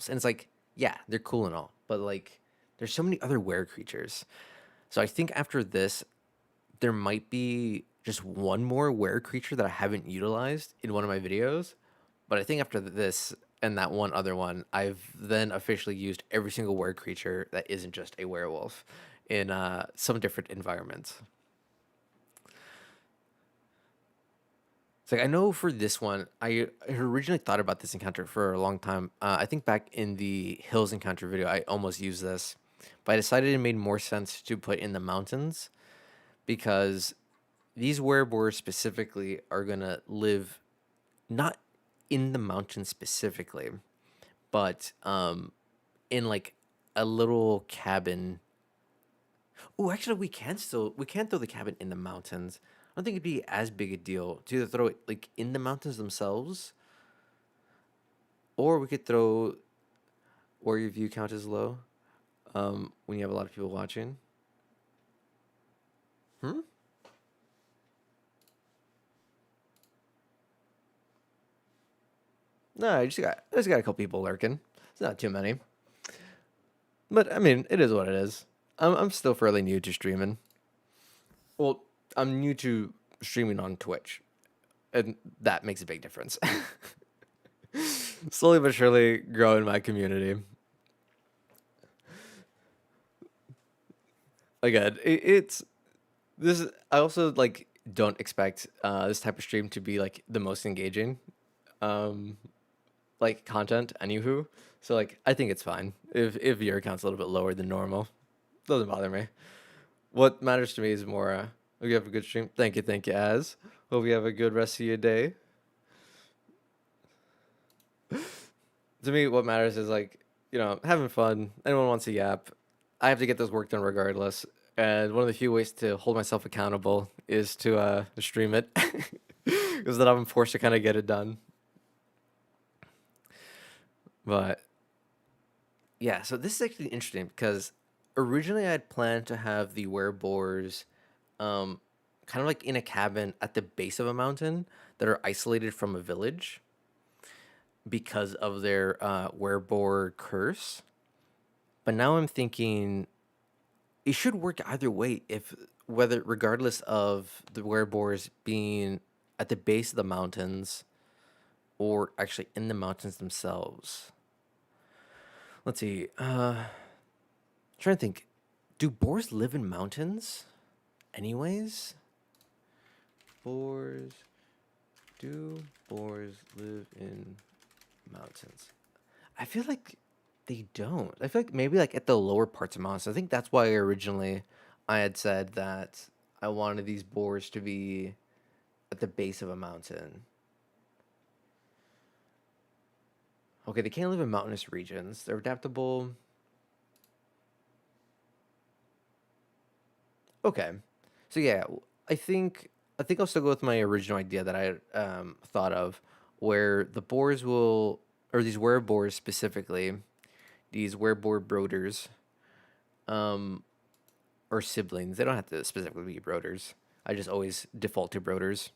S1: And it's like, yeah, they're cool and all, but like, there's so many other were creatures. So I think after this, there might be just one more were creature that I haven't utilized in one of my videos. But I think after this and that one other one, I've then officially used every single were creature that isn't just a werewolf in some different environments. So like, I know for this one, I originally thought about this encounter for a long time. I think back in the hills encounter video, I almost used this, but I decided it made more sense to put in the mountains because these wereboars specifically are gonna live not in the mountains specifically, but in like a little cabin. Oh, actually, we can throw the cabin in the mountains. I don't think it'd be as big a deal to either throw it like in the mountains themselves, or we could throw where your view count is low when you have a lot of people watching. No, I just got a couple people lurking. It's not too many, but I mean, it is what it is. I'm still fairly new to streaming. Well, I'm new to streaming on Twitch, and that makes a big difference. Slowly but surely growing my community. Again, it's this. I also like don't expect this type of stream to be like the most engaging, like content. Anywho, so like I think it's fine if your account's a little bit lower than normal. Doesn't bother me. What matters to me is more Hope you have a good stream. Thank you, Az. Hope you have a good rest of your day. To me, what matters is like, having fun. Anyone wants to yap. I have to get this work done regardless. And one of the few ways to hold myself accountable is to stream it. Because then I'm forced to kind of get it done. But yeah, so this is actually interesting because originally I had planned to have the werebores um, kind of like in a cabin at the base of a mountain that are isolated from a village because of their werebore curse. But now I'm thinking it should work either way if whether regardless of the werebores being at the base of the mountains or actually in the mountains themselves. Let's see. Trying to think. Do boars live in mountains? Anyways? Boars. Do boars live in mountains? I feel like they don't. I feel like maybe like at the lower parts of mountains. I think that's why originally I had said that I wanted these boars to be at the base of a mountain. Okay, they can't live in mountainous regions. They're adaptable. Okay. So yeah, I think I'll still go with my original idea that I thought of, where the boars will, or these werebores specifically, these werebore brooders, um, or siblings. They don't have to specifically be brooders. I just always default to brooders.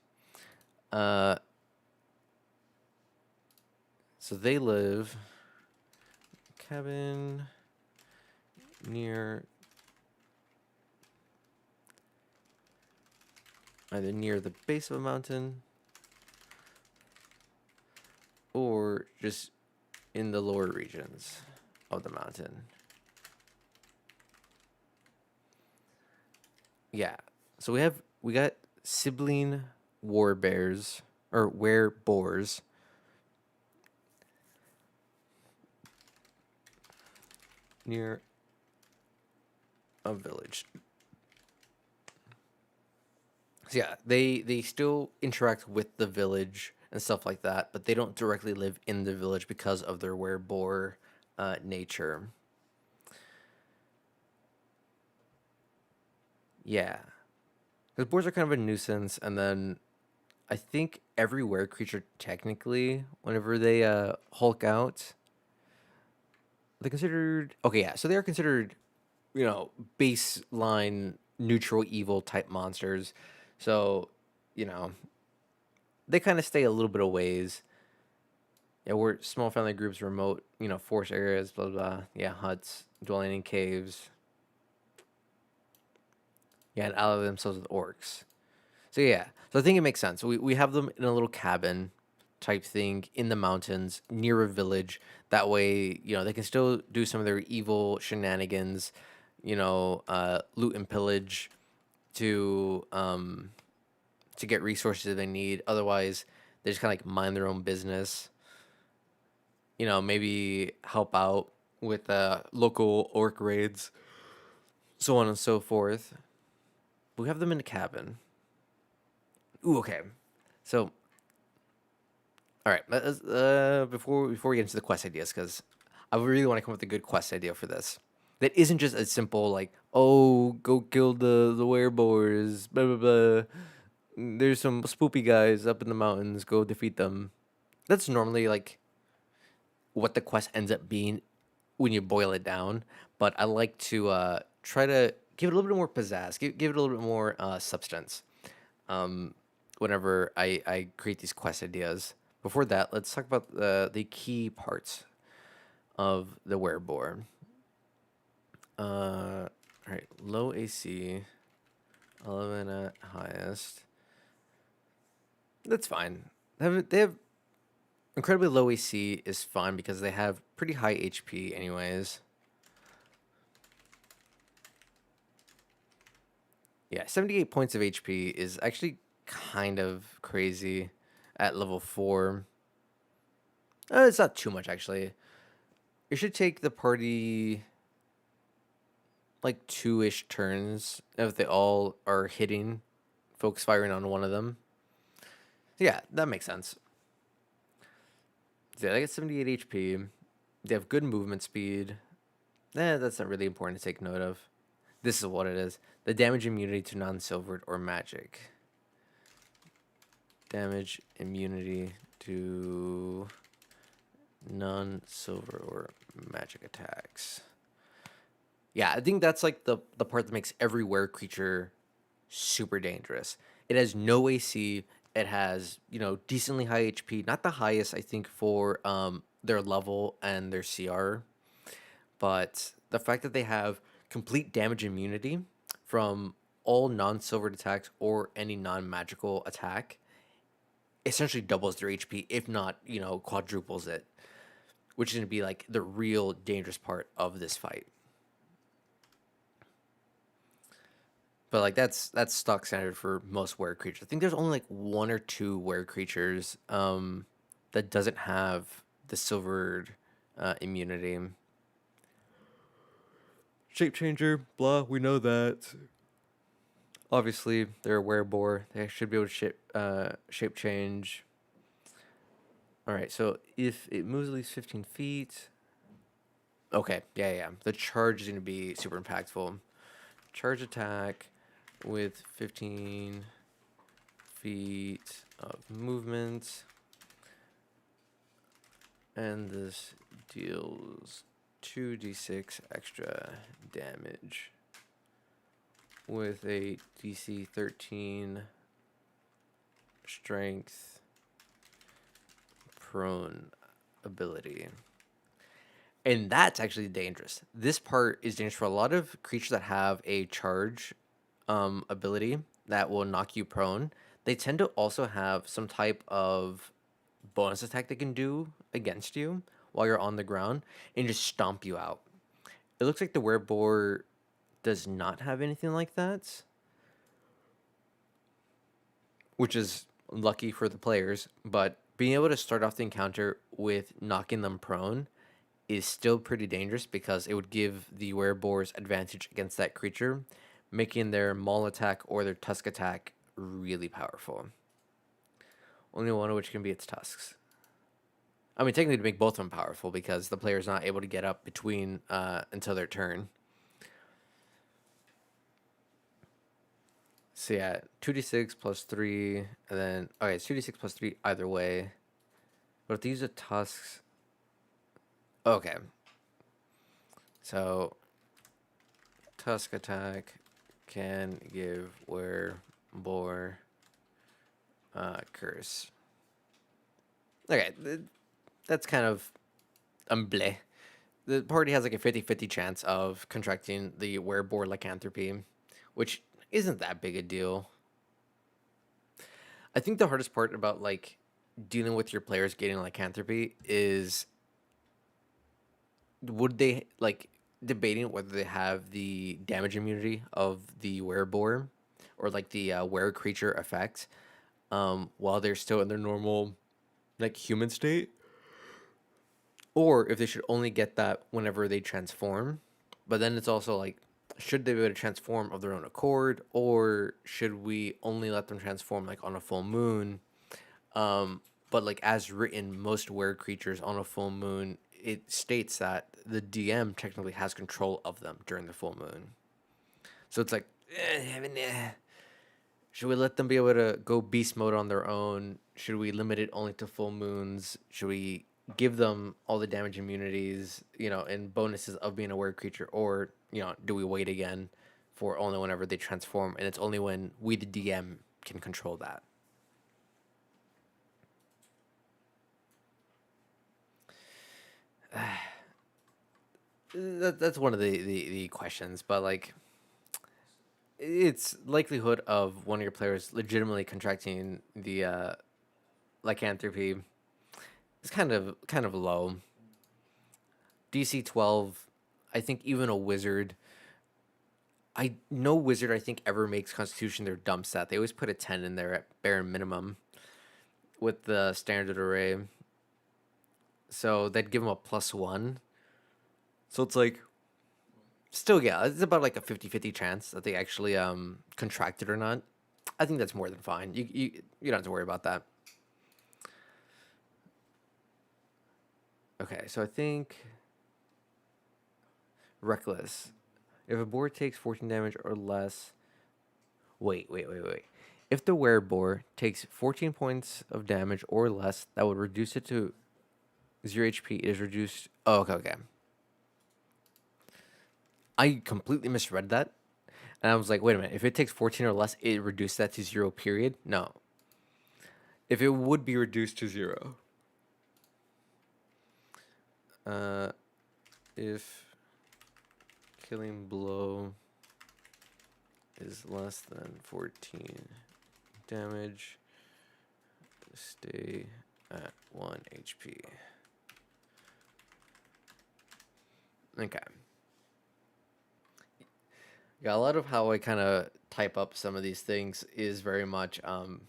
S1: Uh, so they live cabin near either near the base of a mountain or just in the lower regions of the mountain. Yeah. So we got sibling war bears or were boars near a village. So yeah, they still interact with the village and stuff like that, but they don't directly live in the village because of their werebore nature. Yeah, because boars are kind of a nuisance, and then I think every were creature technically, whenever they hulk out, they're considered okay. Yeah, so they are considered baseline neutral evil type monsters. So you know they kind of stay a little bit of ways. Yeah, we're small family groups, remote, forest areas, blah blah. Blah. Yeah, huts, dwelling in caves. Yeah, and ally themselves with orcs. So yeah, so I think it makes sense. We have them in a little cabin type thing in the mountains near a village. That way, they can still do some of their evil shenanigans, loot and pillage to get resources they need. Otherwise, they just kind of like mind their own business. Maybe help out with local orc raids, so on and so forth. We have them in a cabin. Ooh, okay. So, all right. Before we get into the quest ideas, because I really want to come up with a good quest idea for this. That isn't just as simple like, oh, go kill the werebores, blah blah blah. There's some spoopy guys up in the mountains. Go defeat them. That's normally like what the quest ends up being when you boil it down. But I like to try to give it a little bit more pizzazz, give it a little bit more substance. Um, Whenever I create these quest ideas. Before that, let's talk about the key parts of the werebore. All right, low AC, 11 at highest. That's fine. They have incredibly low AC is fine because they have pretty high HP anyways. Yeah, 78 points of HP is actually kind of crazy at level 4. It's not too much actually. It should take the party like 2-ish turns if they all are hitting focus firing on one of them. Yeah, that makes sense. Yeah, they get 78 HP. They have good movement speed. That's not really important to take note of. This is what it is. The damage immunity to non-silvered or magic. Damage immunity to non-silver or magic attacks. Yeah, I think that's like the part that makes every were creature super dangerous. It has no AC. It has, decently high HP. Not the highest, I think, for their level and their CR, but the fact that they have complete damage immunity from all non-silvered attacks or any non-magical attack essentially doubles their HP, if not, quadruples it, which is going to be like the real dangerous part of this fight. But like that's stock standard for most were creatures. I think there's only like one or two were creatures that doesn't have the silvered immunity. Shape changer, blah. We know that. Obviously, they're a werebore. They should be able to shape change. All right, so if it moves at least 15 feet. Okay, yeah. The charge is going to be super impactful. Charge attack with 15 feet of movement. And this deals 2d6 extra damage with a DC 13 strength prone ability. And that's actually dangerous. This part is dangerous for a lot of creatures that have a charge ability that will knock you prone. They tend to also have some type of bonus attack they can do against you while you're on the ground and just stomp you out. It looks like the werebore does not have anything like that, which is lucky for the players, but being able to start off the encounter with knocking them prone is still pretty dangerous because it would give the werebores advantage against that creature, making their maul attack or their tusk attack really powerful. Only one of which can be its tusks. I mean, technically to make both of them powerful because the player is not able to get up between until their turn. So yeah, 2d6 plus 3, and then, okay, it's 2d6 plus 3 either way. But if these are tusks, okay. So, tusk attack can give werebore curse. Okay, that's kind of bleh. The party has like a 50-50 chance of contracting the werebore lycanthropy, which isn't that big a deal. I think the hardest part about like dealing with your players getting lycanthropy is would they like debating whether they have the damage immunity of the werebore or like the were creature effect while they're still in their normal like human state, or if they should only get that whenever they transform. But then it's also like, should they be able to transform of their own accord, or should we only let them transform like on a full moon? But like as written, most were creatures on a full moon, it states that the DM technically has control of them during the full moon. So it's like, should we let them be able to go beast mode on their own? Should we limit it only to full moons? Should we give them all the damage immunities, and bonuses of being a were creature? Or, do we wait again for only whenever they transform? And it's only when we, the DM, can control that. That's one of the questions, but like, it's likelihood of one of your players legitimately contracting the lycanthropy is kind of low. DC 12, I think even a wizard. No wizard I think ever makes Constitution their dump set. They always put a 10 in there at bare minimum with the standard array. So they'd give them a +1. So it's like, still, yeah, it's about like a 50-50 chance that they actually contract it or not. I think that's more than fine. You don't have to worry about that. Okay, so I think reckless. If a boar takes 14 damage or less, wait. If the werebore takes 14 points of damage or less, that would reduce it to 0 HP. It is reduced. Oh, okay. I completely misread that. And I was like, wait a minute. If it takes 14 or less, it reduced that to 0, period? No. If it would be reduced to 0. Uh, if killing blow is less than 14 damage, stay at 1 HP. Okay. Yeah, a lot of how I kind of type up some of these things is very much kind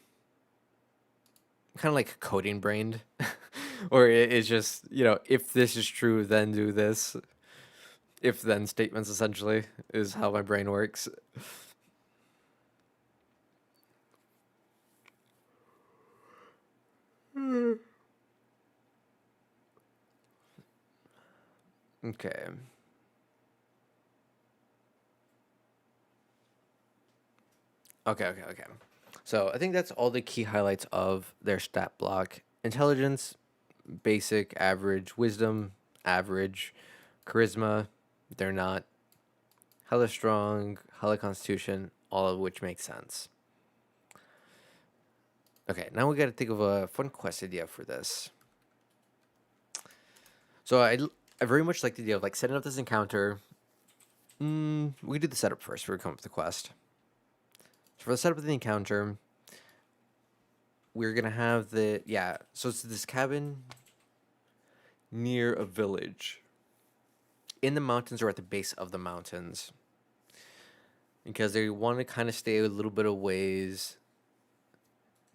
S1: of like coding brained, or it's just, if this is true, then do this. If then statements essentially is how my brain works. Okay. Okay. So I think that's all the key highlights of their stat block: intelligence, basic, average, wisdom, average, charisma. They're not hella strong, hella constitution, all of which makes sense. Okay, now we got to think of a fun quest idea for this. So I very much like the idea of like setting up this encounter. We can do the setup first before we come up with the quest. So for the setup of the encounter, we're gonna have so it's this cabin near a village in the mountains or at the base of the mountains, because they want to kind of stay a little bit of ways,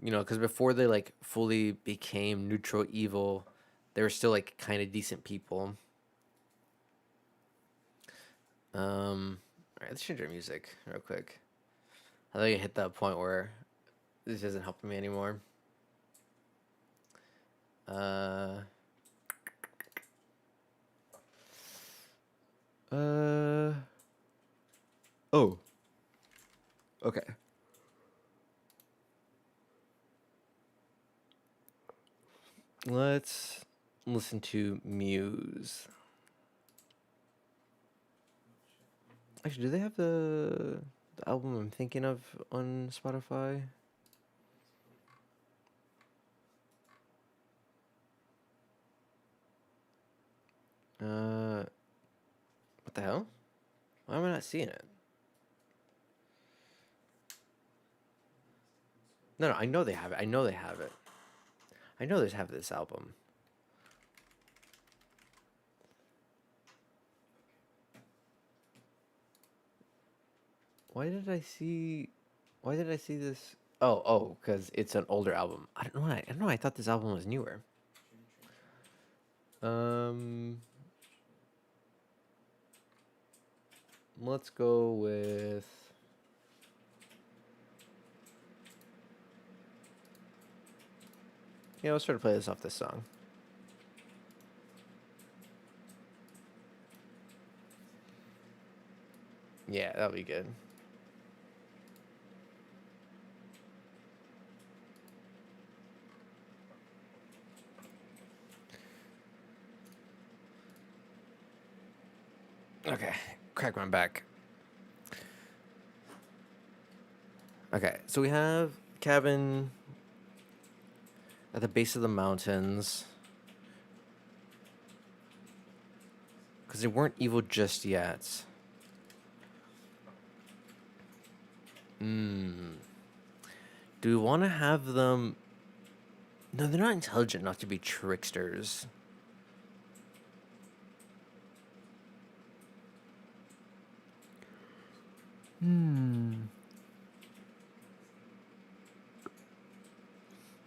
S1: because before they like fully became neutral evil, they were still like kind of decent people. All right, let's change our music real quick. I think I hit that point where this isn't helping me anymore. Uh, oh, okay. Let's listen to Muse. Actually, do they have the album I'm thinking of on Spotify? What the hell? Why am I not seeing it? No, I know they have it. I know they have it. I know they have this album. Why did I see? Why did I see this? Because it's an older album. I don't know. I don't know. I thought this album was newer. Um, let's go with. Yeah, let's try to play this off this song. Yeah, that'll be good. Okay, crack my back. Okay, so we have cabin at the base of the mountains. Because they weren't evil just yet. Do we want to have them... No, they're not intelligent enough to be tricksters.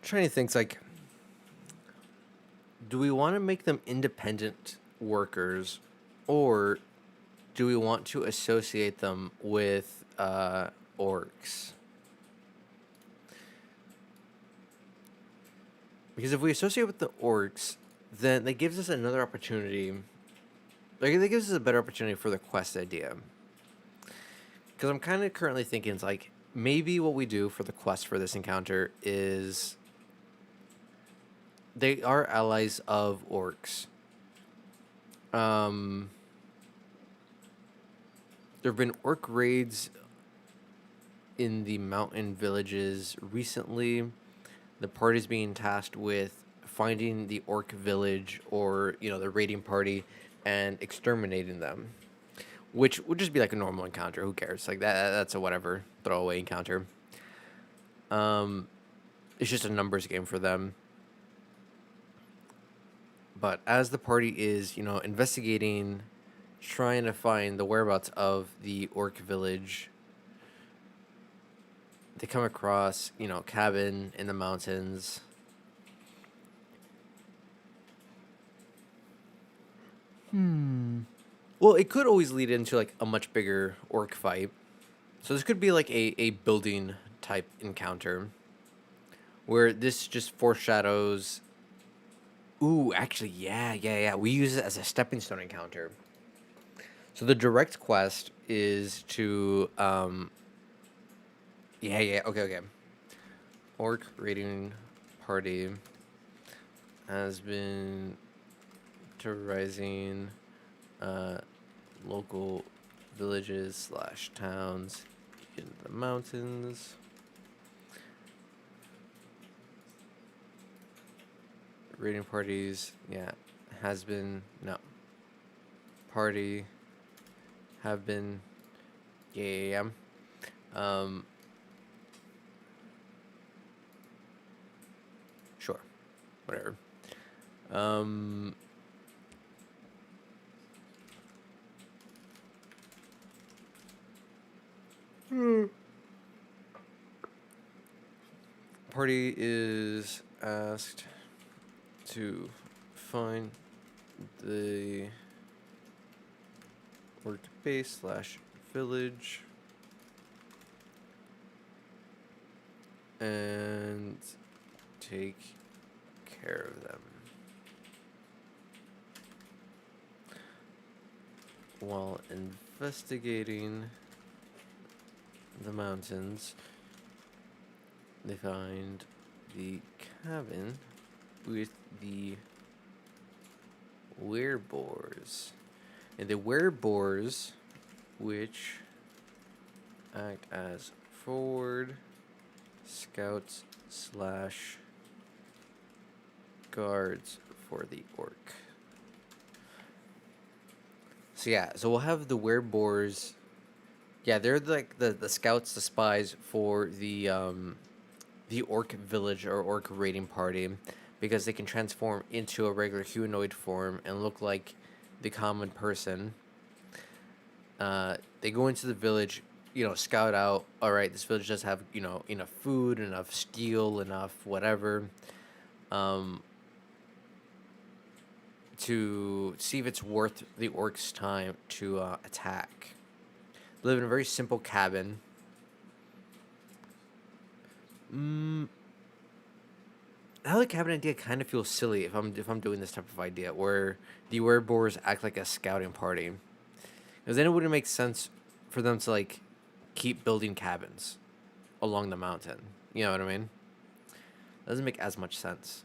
S1: Trying to think, like, do we want to make them independent workers, or do we want to associate them with orcs? Because if we associate with the orcs, then that gives us another opportunity. Like, that gives us a better opportunity for the quest idea. Because I'm kind of currently thinking it's like maybe what we do for the quest for this encounter is they are allies of orcs. Um, there have been orc raids in the mountain villages recently. The party's being tasked with finding the orc village or, the raiding party and exterminating them, which would just be like a normal encounter. Who cares? Like that's a whatever throwaway encounter. It's just a numbers game for them. But as the party is, investigating, trying to find the whereabouts of the orc village, they come across, cabin in the mountains. Well, it could always lead into like a much bigger orc fight. So this could be like a building type encounter where this just foreshadows. Ooh, actually, yeah. We use it as a stepping stone encounter. So the direct quest is to okay. Orc raiding party has been terrorizing local villages / towns in the mountains. Raiding parties, has been, no. Party, have been, sure, whatever. Party is asked to find the orc base / village and take care of them. While investigating the mountains, they find the cabin with the wereboars. And the wereboars, which act as forward scouts / guards for the orc. So we'll have the wereboars. Yeah, they're like the scouts, the spies for the orc village or orc raiding party, because they can transform into a regular humanoid form and look like the common person. They go into the village, scout out. All right, this village does have enough food, enough steel, enough whatever, to see if it's worth the orcs' time to attack. They live in a very simple cabin. Now the cabin idea kind of feels silly if I'm doing this type of idea where the wereboars act like a scouting party, because then it wouldn't make sense for them to like keep building cabins along the mountain. You know what I mean? Doesn't make as much sense.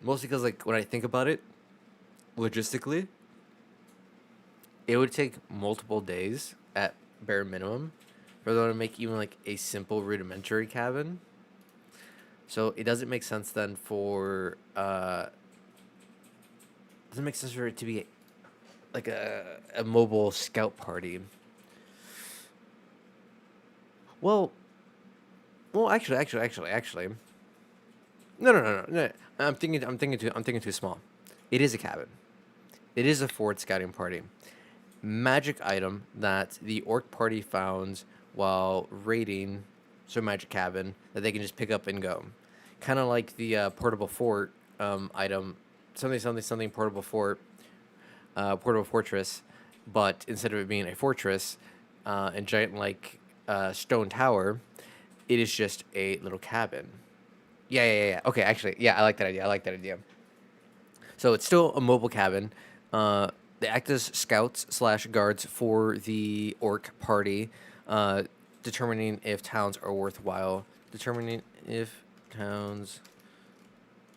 S1: Mostly because like when I think about it, logistically, it would take multiple days at bare minimum for them to make even like a simple rudimentary cabin. So it doesn't make sense then for doesn't make sense for it to be like a mobile scout party. Well, actually. No. I'm thinking too small. It is a cabin. It is a forward scouting party. Magic item that the orc party found while raiding, so magic cabin that they can just pick up and go. Kind of like the portable fort item, something portable fort, portable fortress, but instead of it being a fortress and giant like stone tower, it is just a little cabin. Yeah. Okay, actually, yeah, I like that idea. I like that idea. So it's still a mobile cabin. They act as scouts slash guards for the orc party, uh, determining if towns are worthwhile. Determining if towns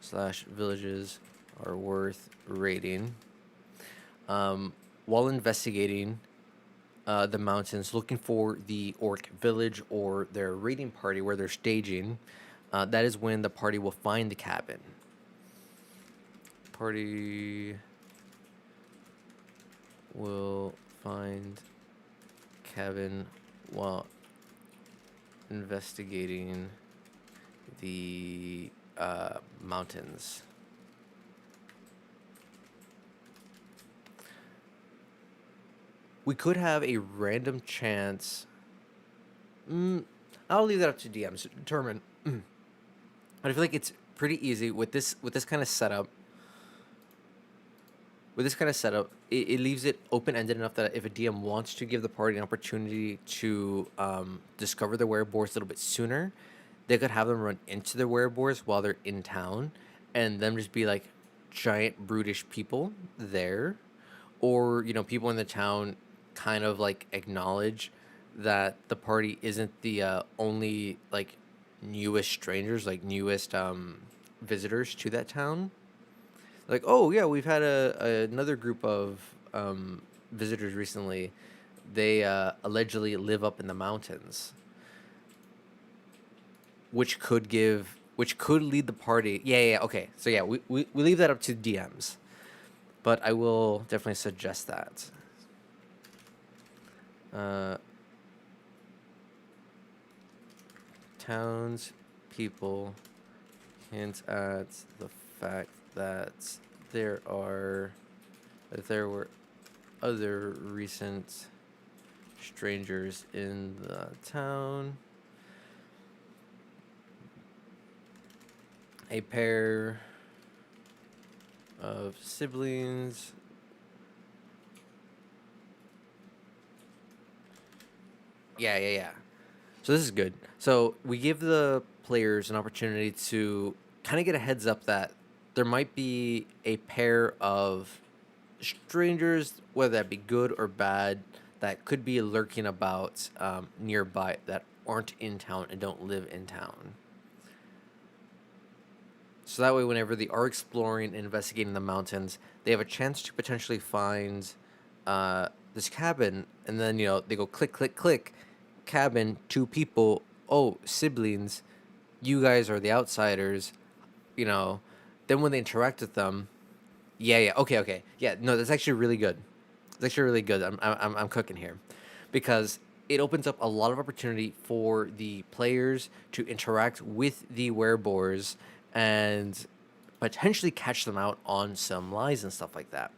S1: slash villages are worth raiding. While investigating the mountains, looking for the orc village or their raiding party where they're staging, that is when the party will find the cabin. Party will find cabin while investigating the mountains. We could have a random chance. I'll leave that up to DMs to determine. But I feel like it's pretty easy with this kind of setup. With this kind of setup, it leaves it open ended enough that if a DM wants to give the party an opportunity to discover the wereboars a little bit sooner, they could have them run into the wereboars while they're in town, and them just be like giant brutish people there, or people in the town kind of like acknowledge that the party isn't the only like newest strangers, like newest visitors to that town. Like, oh yeah, we've had another group of visitors recently. They allegedly live up in the mountains, which could lead the party. Yeah. Okay, so yeah, we leave that up to DMs, but I will definitely suggest that. Uh, Towns people hint at the fact that there are that there were other recent strangers in the town. A pair of siblings. Yeah. So this is good. So we give the players an opportunity to kind of get a heads up that there might be a pair of strangers, whether that be good or bad, that could be lurking about nearby that aren't in town and don't live in town. So that way, whenever they are exploring and investigating the mountains, they have a chance to potentially find this cabin, and then they go click, click, click, cabin, two people, oh siblings, you guys are the outsiders, you know. Then when they interact with them, yeah, okay, yeah, no, that's actually really good. It's actually really good. I'm cooking here, because it opens up a lot of opportunity for the players to interact with the wereboars and potentially catch them out on some lies and stuff like that.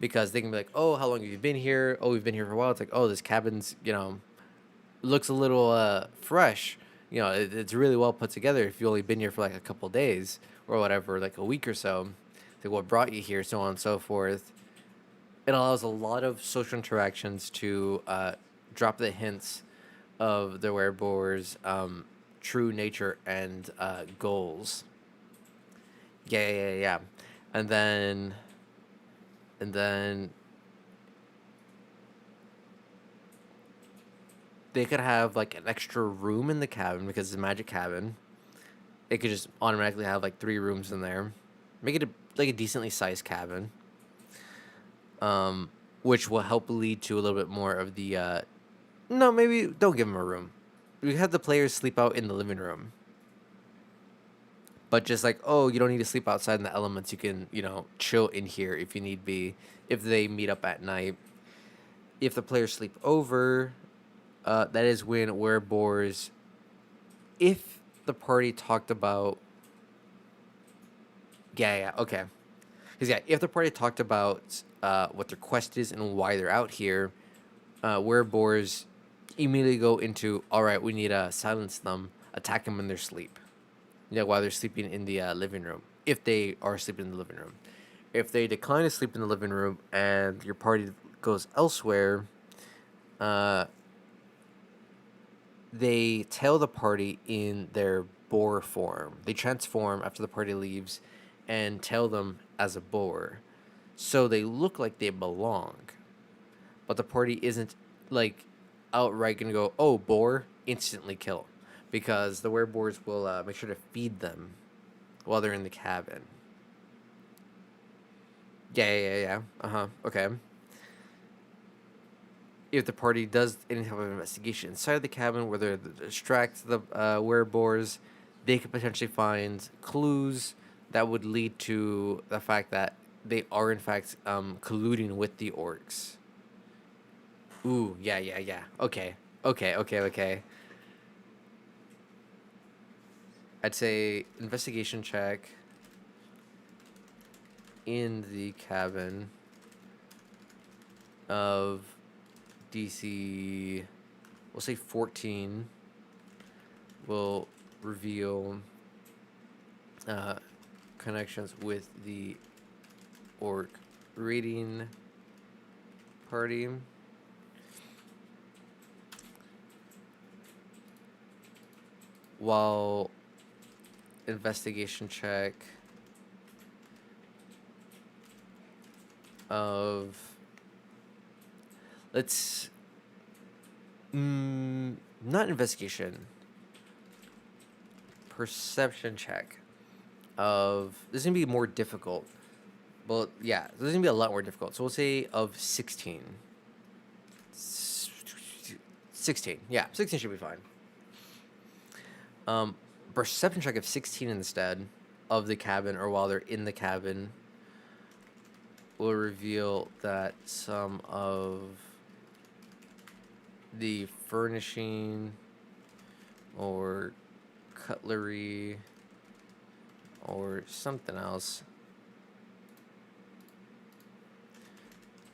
S1: Because they can be like, oh, how long have you been here? Oh, we've been here for a while. It's like, oh, this cabin's, looks a little fresh. It's really well put together if you've only been here for like a couple days or whatever, like a week or so. Like what brought you here, so on and so forth. It allows a lot of social interactions to drop the hints of the wereboar's true nature and goals. Yeah. And then, and then they could have like an extra room in the cabin because it's a magic cabin. It could just automatically have like 3 rooms in there. Make it like a decently sized cabin, which will help lead to a little bit more of the. No, maybe don't give them a room. We have the players sleep out in the living room, but just like, oh, you don't need to sleep outside in the elements. You can chill in here if you need be. If they meet up at night, if the players sleep over, that is when wereboars. If the party talked about, yeah, okay. Because yeah, if the party talked about what their quest is and why they're out here, wereboars immediately go into, all right, we need to silence them, attack them in their sleep. While they're sleeping in the living room, if they are sleeping in the living room. If they decline to sleep in the living room and your party goes elsewhere, uh, they tail the party in their boar form. They transform after the party leaves and tail them as a boar. So they look like they belong. But the party isn't like outright gonna go, oh, boar, instantly kill. Because the wereboars will make sure to feed them while they're in the cabin. Yeah. Uh huh. Okay. If the party does any type of investigation inside the cabin, whether to distract the wereboars, they could potentially find clues that would lead to the fact that they are in fact colluding with the orcs. Ooh, yeah. Okay. I'd say investigation check in the cabin of DC, we'll say 14, will reveal uh, connections with the orc raiding party. While investigation check of, let's not investigation, perception check of, this is gonna be more difficult. Well, yeah, this is gonna be a lot more difficult. So we'll say of 16. 16, yeah, 16 should be fine. Perception check of 16 instead of the cabin, or while they're in the cabin, will reveal that some of the furnishing or cutlery or something else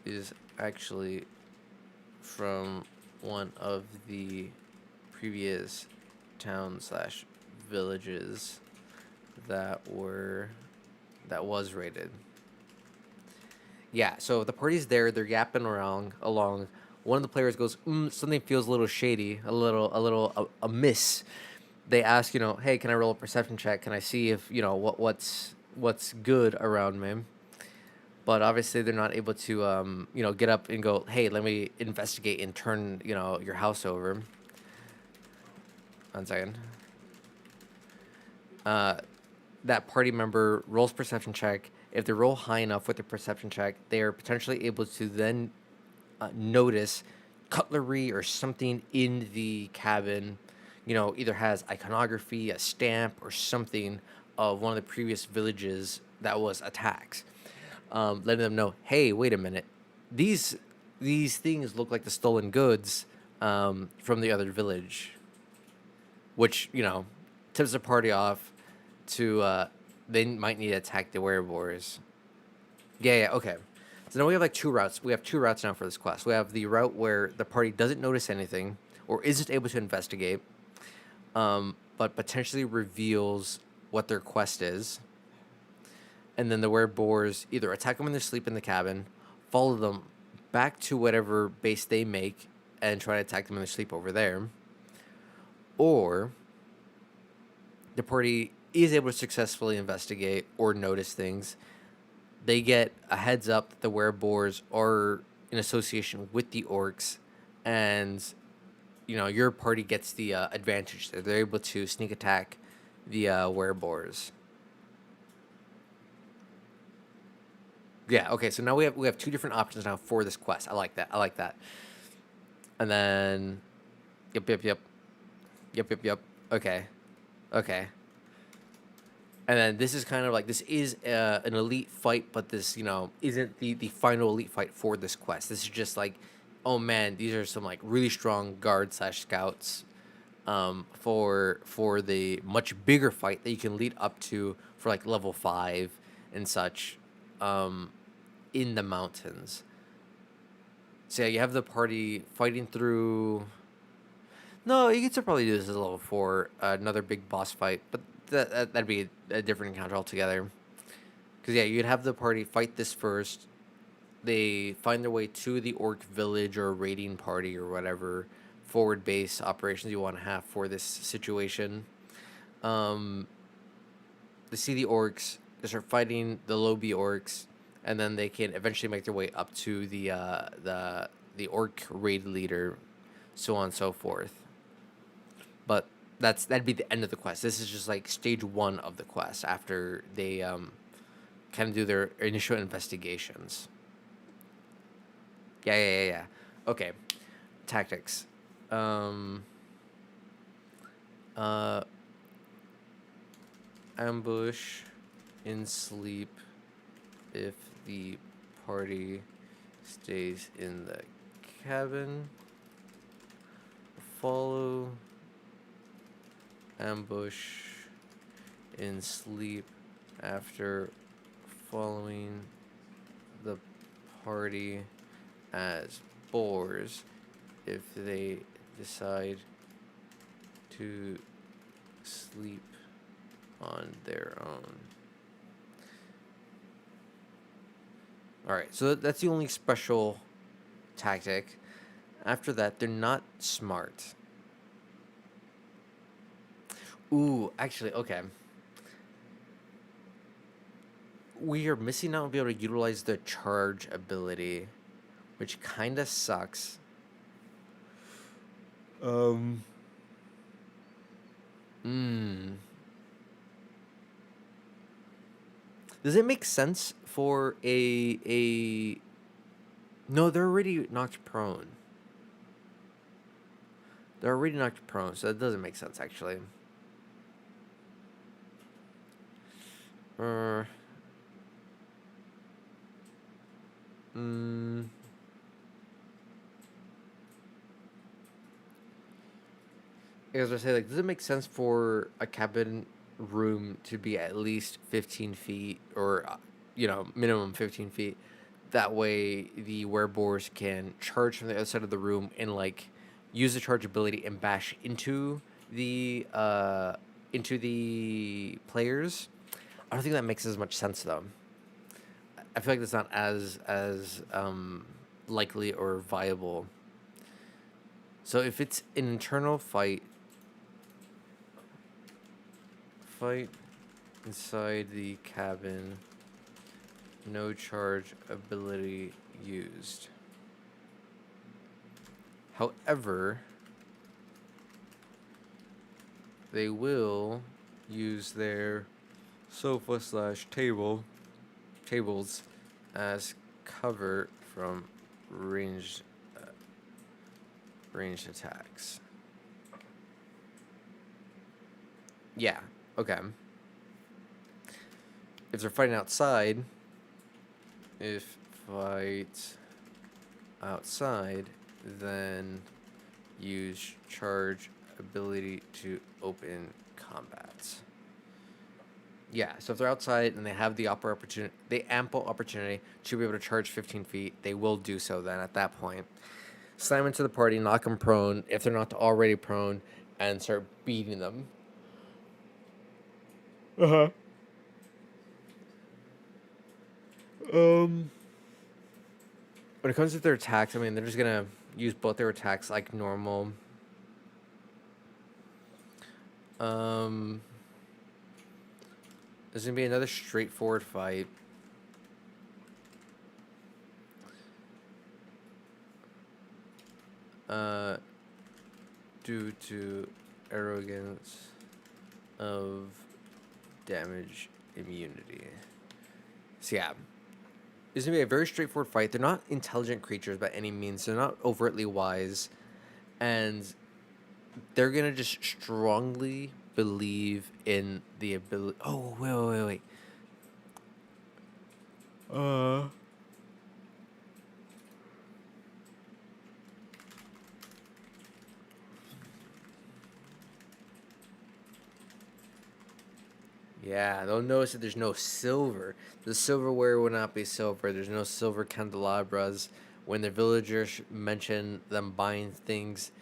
S1: is actually from one of the previous towns slash villages that was raided. Yeah, so the party's there, they're yapping around along. One of the players goes, something feels a little shady, amiss. They ask, hey, can I roll a perception check? Can I see if what's good around me? But obviously they're not able to get up and go, hey, let me investigate and turn your house over. 1 second. That party member rolls perception check. If they roll high enough with the perception check, they are potentially able to then notice cutlery or something in the cabin. Either has iconography, a stamp, or something of one of the previous villages that was attacked. Letting them know, hey, wait a minute, these things look like the stolen goods from the other village, which tips the party off to they might need to attack the werewolves. Yeah, okay. So now we have like two routes. We have two routes now for this quest. We have the route where the party doesn't notice anything or isn't able to investigate, but potentially reveals what their quest is. And then the werewolves either attack them in their sleep in the cabin, follow them back to whatever base they make, and try to attack them in their sleep over there. Or the party is able to successfully investigate or notice things. They get a heads up that the werewolves are in association with the orcs, and your party gets the advantage. They're able to sneak attack the werewolves. Yeah. Okay. So now we have two different options now for this quest. I like that. And then, yep. Okay. And then this is kind of like, this is an elite fight, but this isn't the final elite fight for this quest. This is just like, oh man, these are some like really strong guards slash scouts for the much bigger fight that you can lead up to for like level 5 and such in the mountains. So yeah, you have the party fighting through. No, you could still probably do this as a level 4, another big boss fight, but that'd be a different encounter altogether. Because yeah, you'd have the party fight this first. They find their way to the orc village or raiding party or whatever, forward base operations you want to have for this situation. Um, they see the orcs, they start fighting the low B orcs, and then they can eventually make their way up to the orc raid leader, so on and so forth. But that'd be the end of the quest. This is just like stage one of the quest after they kind of do their initial investigations. Yeah. Okay, tactics. Um, uh, ambush in sleep if the party stays in the cabin. Follow ambush in sleep after following the party as boars if they decide to sleep on their own. Alright, so that's the only special tactic. After that, they're not smart. Ooh, actually, okay. We are missing out on being able to utilize the charge ability, which kind of sucks. Hmm. Does it make sense for a? No, they're already knocked prone. They're already knocked prone, so that doesn't make sense actually. Uh. Hmm. I was gonna say, like, does it make sense for a cabin room to be at least 15 feet or, minimum 15 feet? That way, the werebores can charge from the other side of the room and, like, use the charge ability and bash into the players. I don't think that makes as much sense, though. I feel like that's not as likely or viable. So if it's an internal fight inside the cabin, no charge ability used. However, they will use their sofa/tables as cover from ranged attacks. Yeah. Okay. If they're fighting outside, then use charge ability to open combat. Yeah, so if they're outside and they have the ample opportunity to be able to charge 15 feet, they will do so then at that point. Slam into the party, knock them prone if they're not already prone, and start beating them. Uh-huh. When it comes to their attacks, I mean, they're just gonna use both their attacks like normal. There's gonna be another straightforward fight. Due to arrogance of damage immunity. So yeah, it's gonna be a very straightforward fight. They're not intelligent creatures by any means. They're not overtly wise, and they're gonna just strongly believe in the ability. Oh wait. Yeah, they'll notice that there's no silver. The silverware will not be silver. There's no silver candelabras. When the villagers mention them buying things,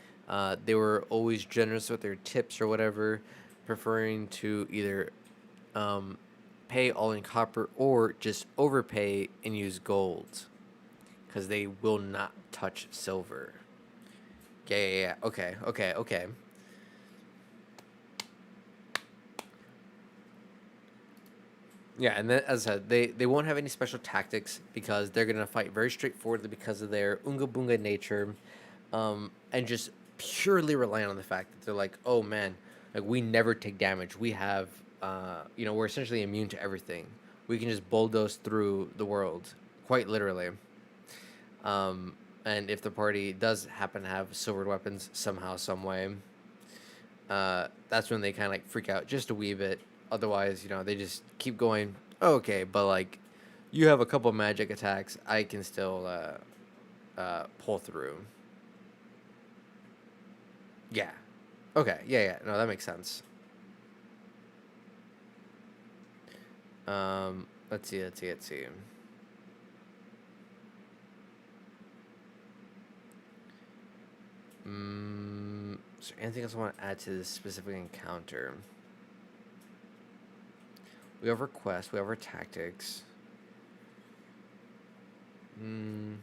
S1: they were always generous with their tips or whatever, preferring to either pay all in copper or just overpay and use gold, because they will not touch silver. Yeah, yeah, yeah. Okay, okay, okay. Yeah, and then, as I said, they won't have any special tactics because they're gonna fight very straightforwardly because of their unga bunga nature, and just purely relying on the fact that they're like, oh man, like we never take damage. We have, we're essentially immune to everything. We can just bulldoze through the world, quite literally. Um, and if the party does happen to have silvered weapons somehow, some way, that's when they kind of like freak out just a wee bit. Otherwise, they just keep going. Okay, but like, you have a couple magic attacks. I can still pull through. Yeah. Okay. Yeah. Yeah. No, that makes sense. Let's see. Let's see. Let's see. Is there anything else I want to add to this specific encounter? We have our quest. We have our tactics. Mm,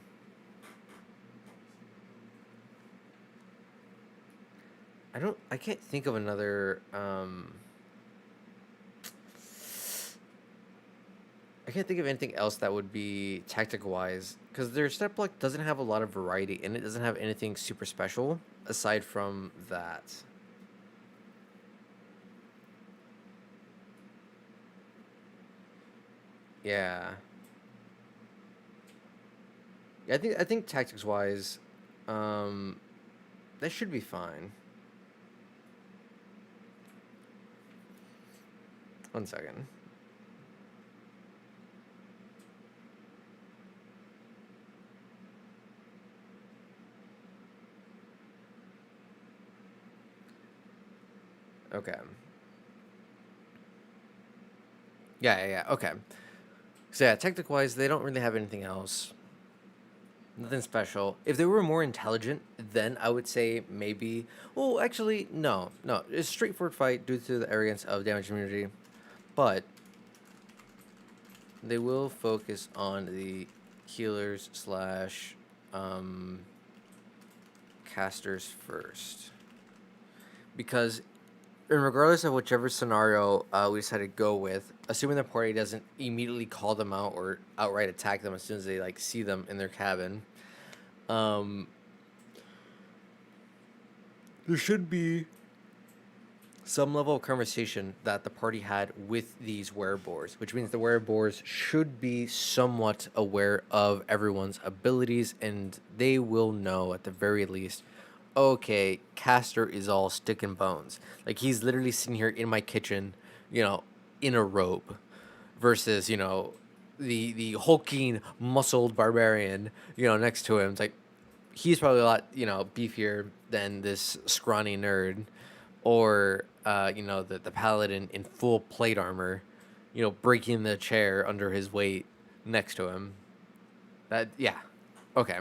S1: I don't. I can't think of another. I can't think of anything else that would be tactic wise because their step block doesn't have a lot of variety and it doesn't have anything super special aside from that. Yeah. Yeah, I think tactics wise, um, that should be fine. One second. Okay. Yeah, yeah, yeah. Okay. So yeah, tactic wise, they don't really have anything else. Nothing special. If they were more intelligent, then I would say maybe. Well, actually, no, no. It's a straightforward fight due to the arrogance of damage immunity, but they will focus on the healers slash um, casters first because, and regardless of whichever scenario we decide to go with, assuming the party doesn't immediately call them out or outright attack them as soon as they like see them in their cabin, um, there should be some level of conversation that the party had with these wereboars, which means the wereboars should be somewhat aware of everyone's abilities and they will know at the very least, okay, Castor is all stick and bones. Like he's literally sitting here in my kitchen, in a robe versus, the hulking, muscled barbarian, next to him. It's like he's probably a lot, beefier than this scrawny nerd, or the paladin in full plate armor, breaking the chair under his weight next to him. That yeah, okay.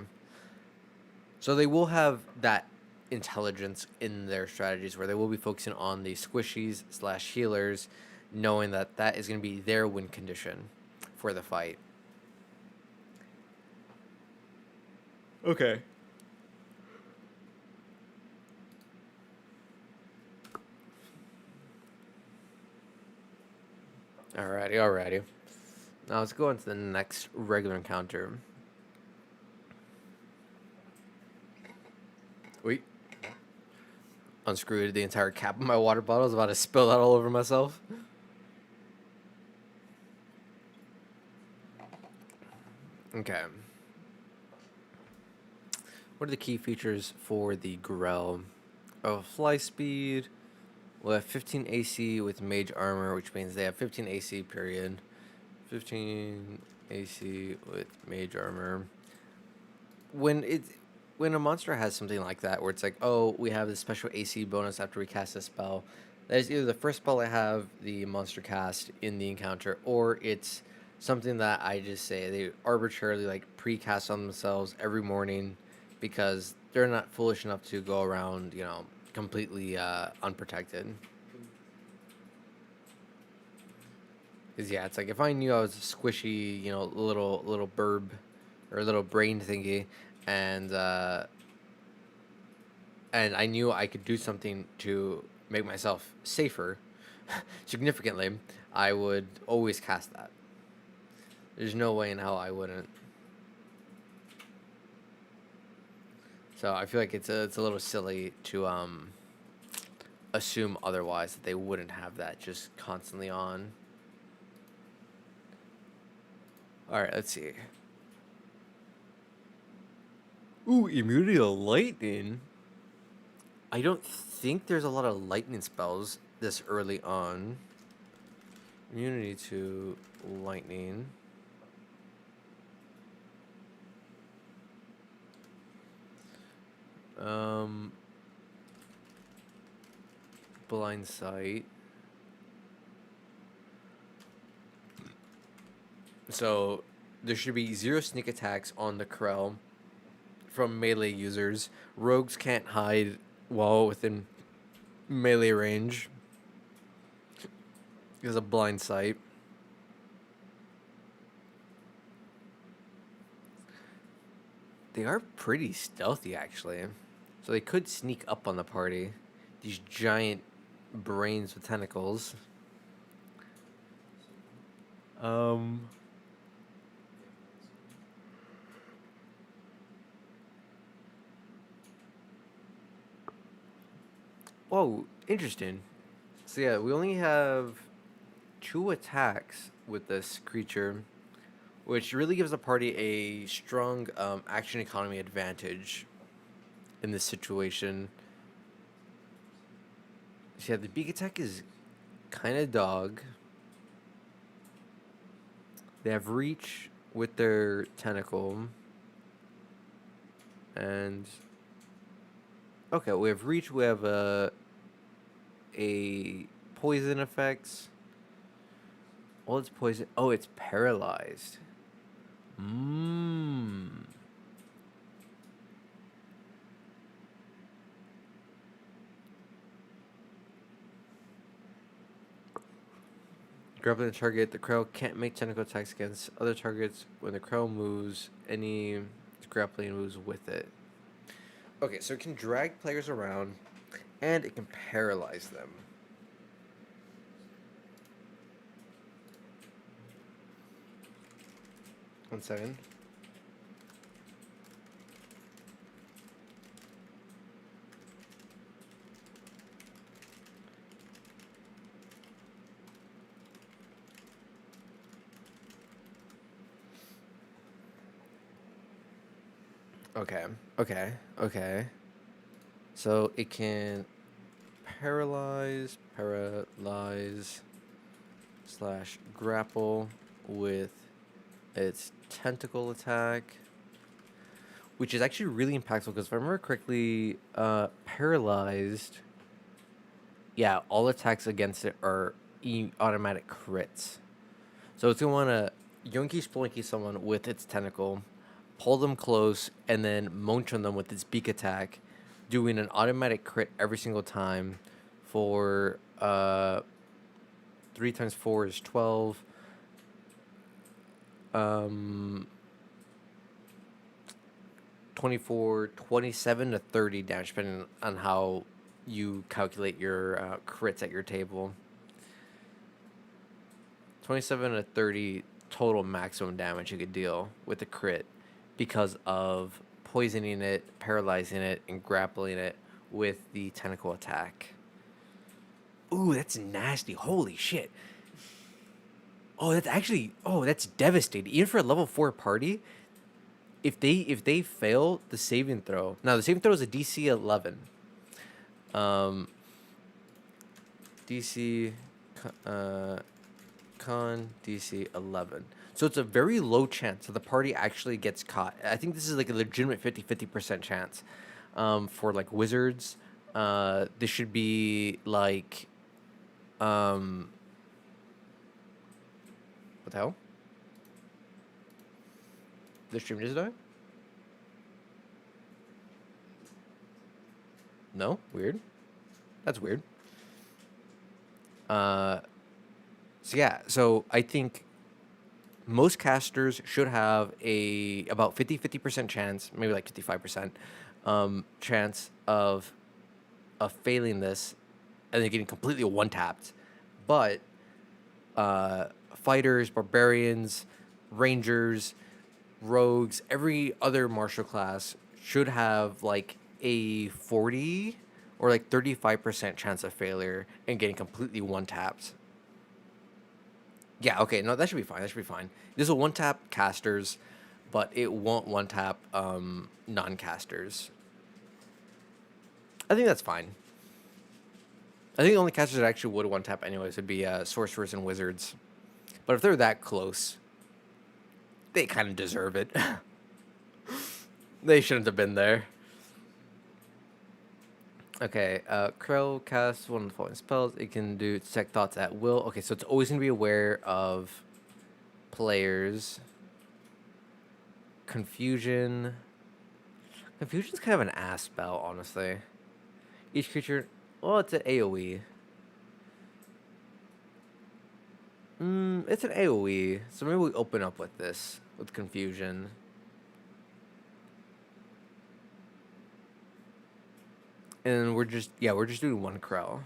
S1: So they will have that intelligence in their strategies where they will be focusing on the squishies slash healers, knowing that that is going to be their win condition for the fight. Okay. Alrighty, alrighty. Now let's go on to the next regular encounter. Wait. Unscrewed the entire cap of my water bottle. I was about to spill that all over myself. Okay. What are the key features for the Grell? Oh, fly speed. We'll have 15 AC with mage armor, which means they have 15 AC, period. 15 AC with mage armor. When it when a monster has something like that, where it's like, oh, we have this special AC bonus after we cast a spell, that is either the first spell I have the monster cast in the encounter, or it's something that I just say they arbitrarily like pre-cast on themselves every morning because they're not foolish enough to go around, completely unprotected. Cause yeah, it's like if I knew I was a squishy, little burb or a little brain thingy, and and I knew I could do something to make myself safer significantly, I would always cast that. There's no way in hell I wouldn't. So I feel like it's a little silly to assume otherwise, that they wouldn't have that just constantly on. All right, let's see. Ooh, immunity to lightning. I don't think there's a lot of lightning spells this early on. Immunity to lightning. Um, blind sight. So there should be 0 sneak attacks on the Krell from melee users. Rogues can't hide while within melee range because of blind sight. They are pretty stealthy, actually. So they could sneak up on the party. These giant brains with tentacles. Um. Whoa, interesting. So yeah, we only have 2 attacks with this creature, which really gives the party a strong action economy advantage in this situation. So yeah, the beak attack is kind of dog. They have reach with their tentacle. And okay, we have reach, we have a poison effects. Oh, it's poison. Oh, it's paralyzed. Mmm. Grappling the target, the crow can't make technical attacks against other targets when the crow moves. Any grappling moves with it. Okay, so it can drag players around, and it can paralyze them. One second. Okay, okay. So it can paralyze slash grapple with its tentacle attack, which is actually really impactful because if I remember correctly, paralyzed, yeah, all attacks against it are automatic crits. So it's gonna want to yoinky splinky someone with its tentacle, pull them close, and then munch on them with its beak attack, doing an automatic crit every single time for 3 times 4 is 12. Um, 24, 27 to 30 damage, depending on how you calculate your crits at your table. 27 to 30 total maximum damage you could deal with a crit because of poisoning it, paralyzing it, and grappling it with the tentacle attack. Ooh, that's nasty. Holy shit. That's devastating. Even for a level 4 party, if they fail the saving throw. Now the saving throw is a DC 11. DC con DC 11. So it's a very low chance that the party actually gets caught. I think this is like a legitimate 50% chance. For like wizards, this should be like what the hell? The stream just died? No? Weird. That's weird. So I think most casters should have a about 50% chance, maybe like 55%, chance of of failing this and then getting completely one-tapped. But fighters, barbarians, rangers, rogues, every other martial class should have like a 40 or like 35% chance of failure and getting completely one-tapped. Yeah, okay, no, that should be fine. That should be fine. This will one-tap casters, but it won't one-tap non-casters. I think that's fine. I think the only casters that actually would one-tap anyways would be sorcerers and wizards. But if they're that close, they kind of deserve it. They shouldn't have been there. Okay, Crow casts one of the following spells. It can do detect thoughts at will. Okay, so it's always going to be aware of players. Confusion. Confusion's kind of an ass spell, honestly. Each creature... Well, it's an AoE. It's an AoE. So maybe we open up with this. With Confusion. And we're just... Yeah, we're just doing one Crow.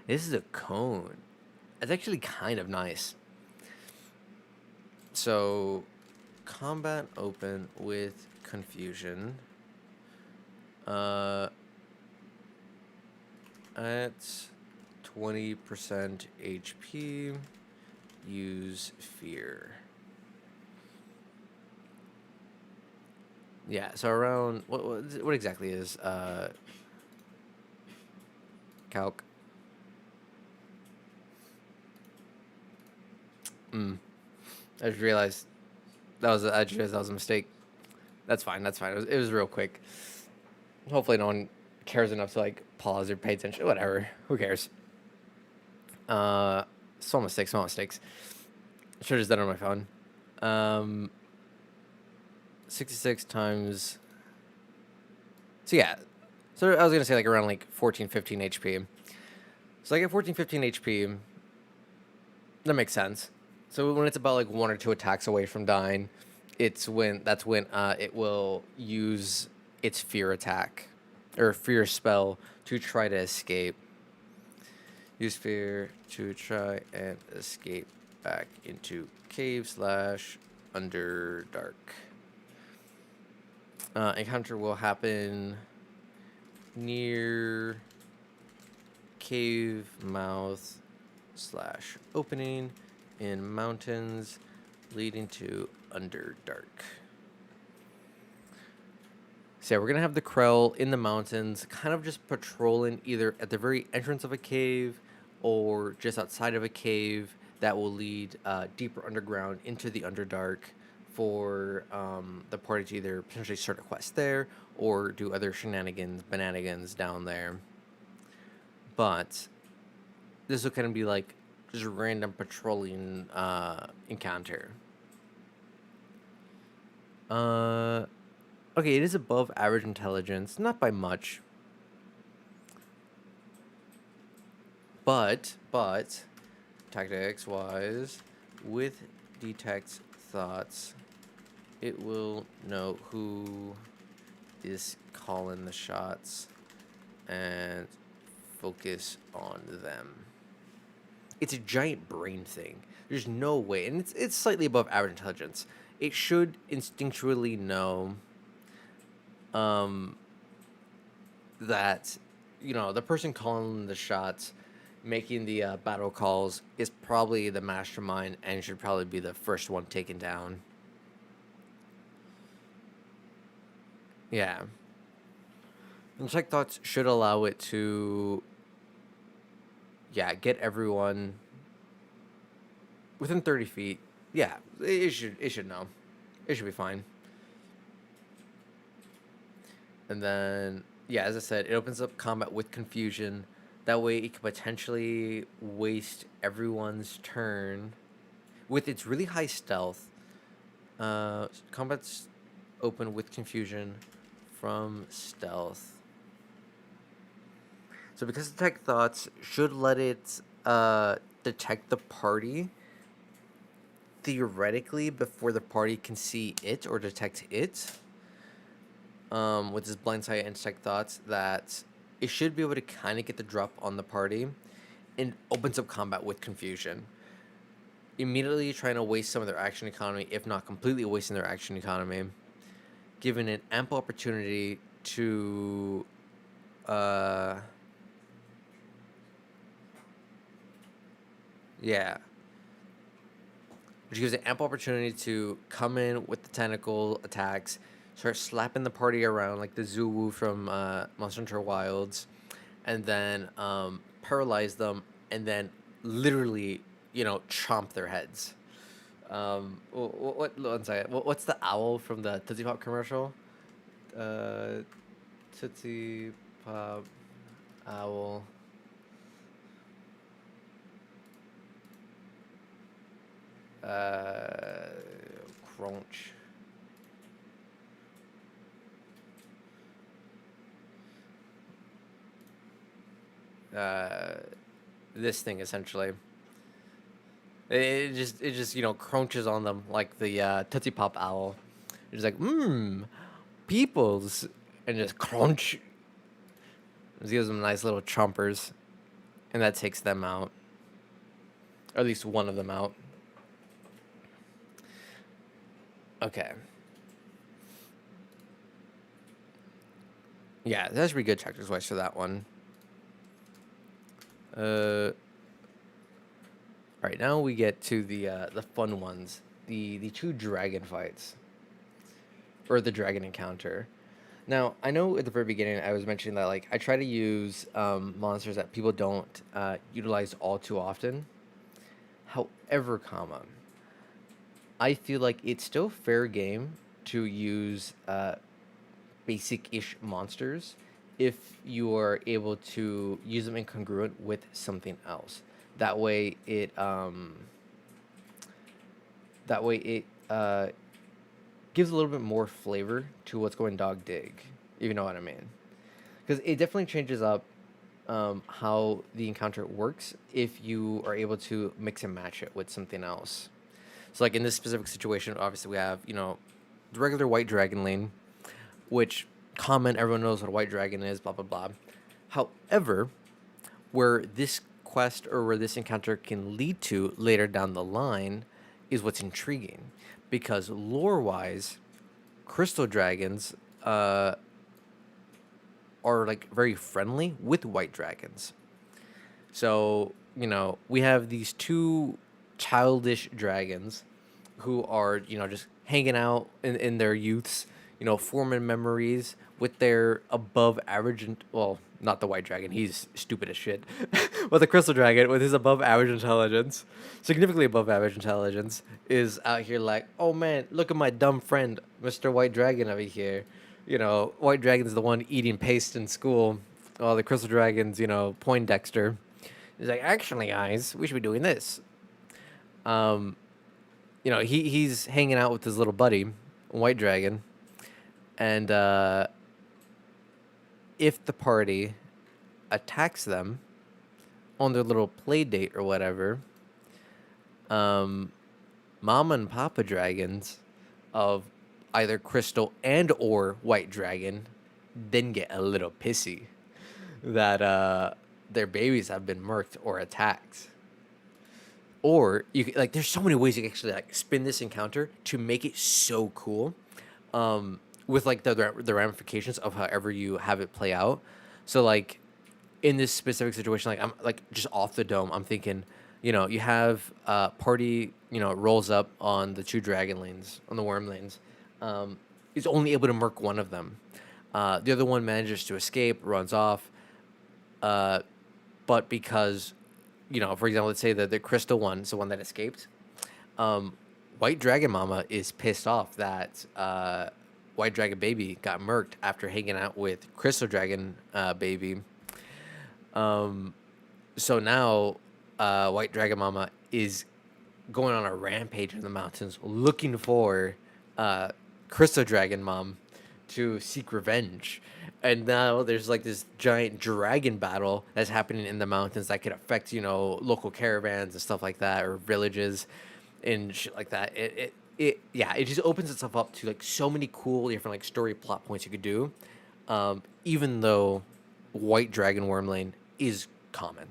S1: This is a cone. It's actually kind of nice. So, combat open with Confusion. At 20% HP, use Fear. Yeah, so around... What exactly is calc? I just realized I just realized that was a mistake. That's fine. That's fine. It was real quick. Hopefully, no one cares enough to like pause or pay attention. Whatever. Who cares? Small mistakes. Small mistakes. Should have just done it on my phone. 66 times. So yeah. So I was gonna say like around like 14, 15 HP. So like at 14, 15 HP, that makes sense. So when it's about like one or two attacks away from dying, that's when it will use its fear attack or fear spell to try to escape. Use fear to try and escape back into cave / underdark. Encounter will happen near cave mouth / opening in mountains leading to Underdark. So yeah, we're going to have the Krell in the mountains, kind of just patrolling either at the very entrance of a cave or just outside of a cave that will lead deeper underground into the Underdark for the party to either potentially start a quest there or do other bananigans down there. But this will kind of be like just a random patrolling encounter. Okay, it is above average intelligence, not by much. But tactics wise, with detect thoughts, it will know who is calling the shots and focus on them. It's a giant brain thing. There's no way, and it's slightly above average intelligence. It should instinctually know that, the person calling the shots, making the battle calls, is probably the mastermind and should probably be the first one taken down. Yeah. And check thoughts should allow it to, get everyone within 30 feet. Yeah, it should know. It should be fine. And then, as I said, it opens up combat with Confusion. That way it can potentially waste everyone's turn. With its really high stealth, combat's open with Confusion from stealth. So because Detect Thoughts should let it detect the party theoretically before the party can see it or detect it. with his blindside and check thoughts that it should be able to kind of get the drop on the party and opens up combat with confusion. Immediately trying to waste some of their action economy, if not completely wasting their action economy, given an ample opportunity to uh yeah, which gives an ample opportunity to come in with the tentacle attacks, start slapping the party around like the Zulu from Monster Hunter Wilds, and then paralyze them, and then literally, chomp their heads. What? One second. What's the owl from the Tootsie Pop commercial? Uh, Tootsie Pop owl. Uh, Crunch. Uh, this thing essentially. It just crunches on them like the Tootsie Pop owl. It's like peoples, and just crunch. It gives them nice little chompers, and that takes them out, or at least one of them out. Okay. Yeah, that's pretty good tactics wise for that one. All right, now we get to the fun ones, the two dragon fights, or the dragon encounter. Now, I know at the very beginning I was mentioning that like I try to use monsters that people don't utilize all too often. However, I feel like it's still fair game to use basic-ish monsters if you are able to use them incongruent with something else. That way it that way it gives a little bit more flavor to what's going dog dig, if you know what I mean. Because it definitely changes up how the encounter works if you are able to mix and match it with something else. So, like in this specific situation, obviously we have the regular white dragon lane, which common everyone knows what a white dragon is, blah blah blah. However, where this quest or where this encounter can lead to later down the line is what's intriguing, because lore wise, crystal dragons are like very friendly with white dragons. So, we have these two childish dragons who are, just hanging out in their youths, forming memories with their above average, well, not the white dragon, he's stupid as shit, but the crystal dragon with his above average intelligence, significantly above average intelligence, is out here like, oh man, look at my dumb friend, Mr. White Dragon over here. White Dragon's the one eating paste in school, while the crystal dragon's, Poindexter. He's like, actually, guys, we should be doing this. Um, he's hanging out with his little buddy, White Dragon, and if the party attacks them on their little play date or whatever, Mama and Papa dragons of either crystal and or white dragon then get a little pissy that their babies have been murked or attacked. Or there's so many ways you can actually like spin this encounter to make it so cool, with like the ramifications of however you have it play out. So like in this specific situation, like I'm like just off the dome, I'm thinking, you have party, rolls up on the two dragon lanes, on the worm lanes, is only able to murk one of them. The other one manages to escape, runs off, but because for example, let's say that the crystal one is the one that escaped. White Dragon Mama is pissed off that White Dragon Baby got murked after hanging out with Crystal Dragon Baby. So now White Dragon Mama is going on a rampage in the mountains looking for Crystal Dragon Mom to seek revenge. And now there's like this giant dragon battle that's happening in the mountains that could affect, local caravans and stuff like that, or villages and shit like that. it just opens itself up to like so many cool different like story plot points you could do. Even though White Dragon Wormlane is common,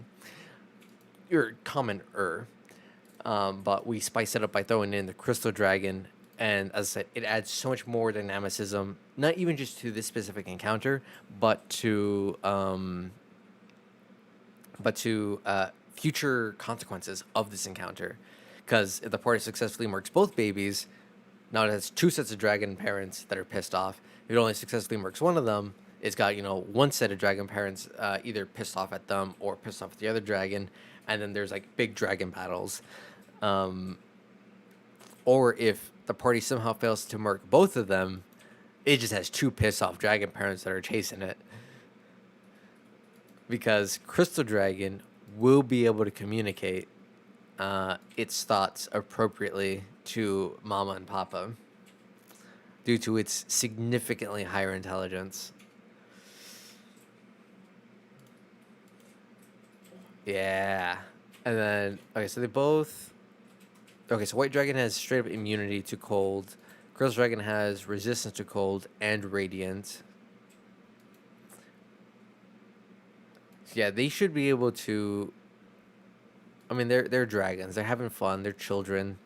S1: or commoner. But we spice it up by throwing in the Crystal Dragon, and as I said, it adds so much more dynamicism, not even just to this specific encounter, but to future consequences of this encounter. Because if the party successfully murks both babies, now it has two sets of dragon parents that are pissed off. If it only successfully murks one of them, it's got, one set of dragon parents either pissed off at them or pissed off at the other dragon, and then there's like big dragon battles. Or if the party somehow fails to murk both of them, it just has two pissed off dragon parents that are chasing it. Because Crystal Dragon will be able to communicate its thoughts appropriately to Mama and Papa due to its significantly higher intelligence. Yeah. And then, okay, so they both. Okay, so White Dragon has straight up immunity to cold. Crystal Dragon has resistance to cold and radiant. So yeah, they should be able to. I mean, they're dragons. They're having fun. They're children.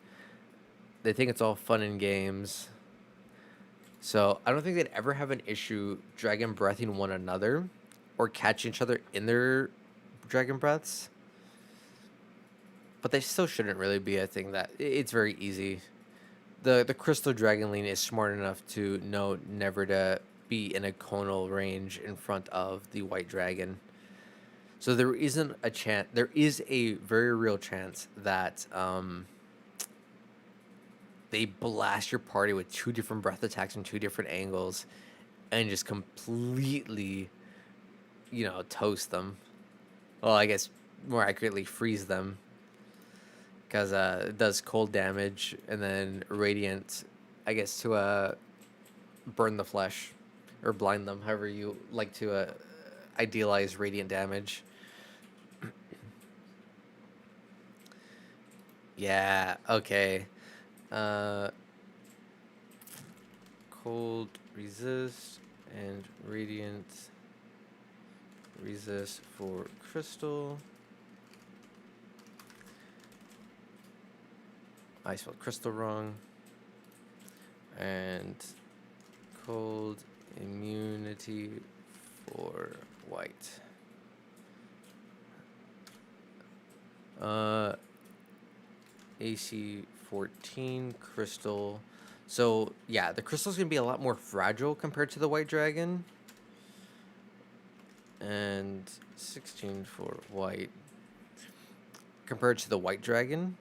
S1: They think it's all fun and games. So I don't think they'd ever have an issue dragon breathing one another or catching each other in their dragon breaths. But they still shouldn't really be a thing that it's very easy. The Crystal Dragonling is smart enough to know never to be in a conal range in front of the White Dragon. So there isn't a chance. There is a very real chance that they blast your party with two different breath attacks from two different angles, and just completely, toast them. Well, I guess more accurately, freeze them. Because it does cold damage, and then radiant, I guess, to burn the flesh or blind them, however you like to idealize radiant damage. Yeah, okay. Uh, cold resist and radiant resist for crystal. I spelled crystal wrong. And cold immunity for white. AC 14 crystal. So yeah, the crystal's gonna be a lot more fragile compared to the white dragon. And 16 for white compared to the white dragon.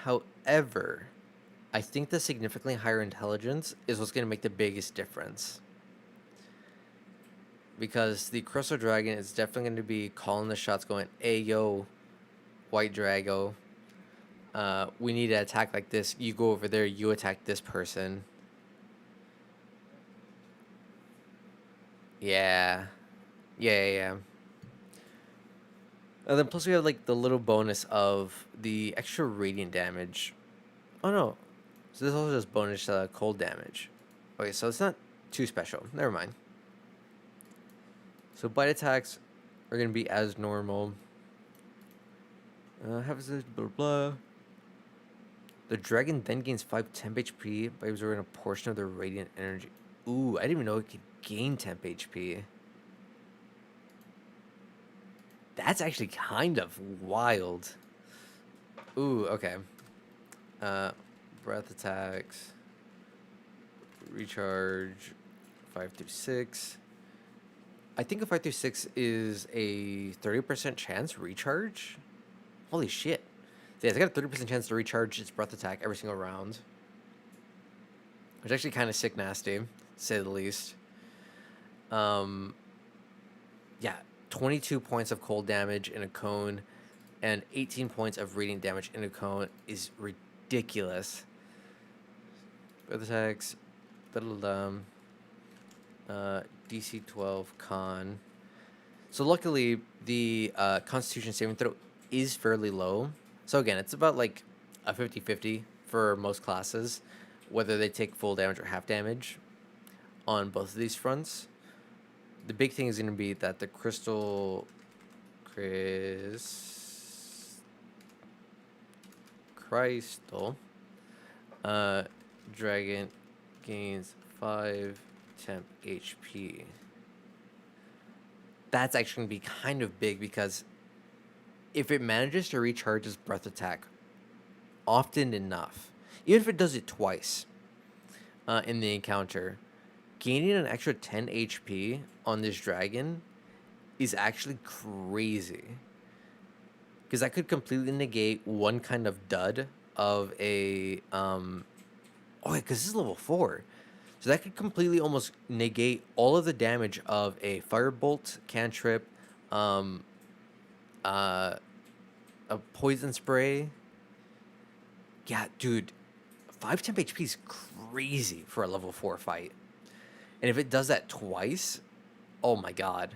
S1: However, I think the significantly higher intelligence is what's going to make the biggest difference. Because the Crystal Dragon is definitely going to be calling the shots, going, "Hey, yo, White Drago, we need to attack like this. You go over there, you attack this person." Yeah. Yeah. And then plus we have like the little bonus of the extra radiant damage. Oh no. So this also just bonus cold damage. Okay, so it's not too special. Never mind. So bite attacks are going to be as normal. Have this blah blah. The dragon then gains 5 temp HP by absorbing a portion of the radiant energy. Ooh, I didn't even know it could gain temp HP. That's actually kind of wild. Ooh, okay. Breath attacks. Recharge 5 through 6. I think a 5 through 6 is a 30% chance recharge. Holy shit. So yeah, it's got a 30% chance to recharge its breath attack every single round. Which is actually kind of sick nasty, to say the least. Yeah, 22 points of cold damage in a cone and 18 points of radiant damage in a cone is ridiculous. Breath attacks, DC 12 con. So luckily, the Constitution saving throw is fairly low. So again, it's about like a 50-50 for most classes, whether they take full damage or half damage on both of these fronts. The big thing is going to be that the crystal uh, dragon gains 5 temp HP. That's actually going to be kind of big because if it manages to recharge its breath attack often enough, even if it does it twice in the encounter, gaining an extra 10 HP on this dragon is actually crazy. Because that could completely negate one kind of dud of a oh wait, because this is level 4. So that could completely almost negate all of the damage of a firebolt, cantrip, um, uh, a poison spray. Yeah, dude, 5 temp HP is crazy for a level 4 fight. And if it does that twice, oh my god.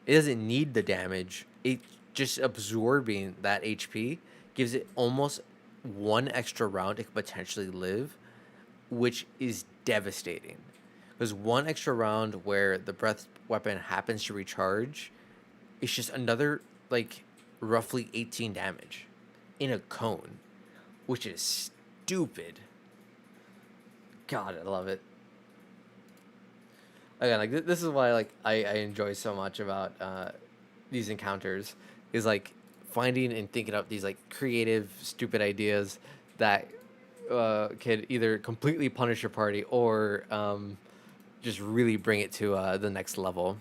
S1: It doesn't need the damage. It just absorbing that HP gives it almost one extra round it could potentially live, which is devastating. Because one extra round where the breath weapon happens to recharge, it's just another, like, roughly 18 damage in a cone, which is stupid. God, I love it. Again, like, this is why, like, I enjoy so much about these encounters, is, like, finding and thinking up these, like, creative, stupid ideas that could either completely punish your party or just really bring it to the next level.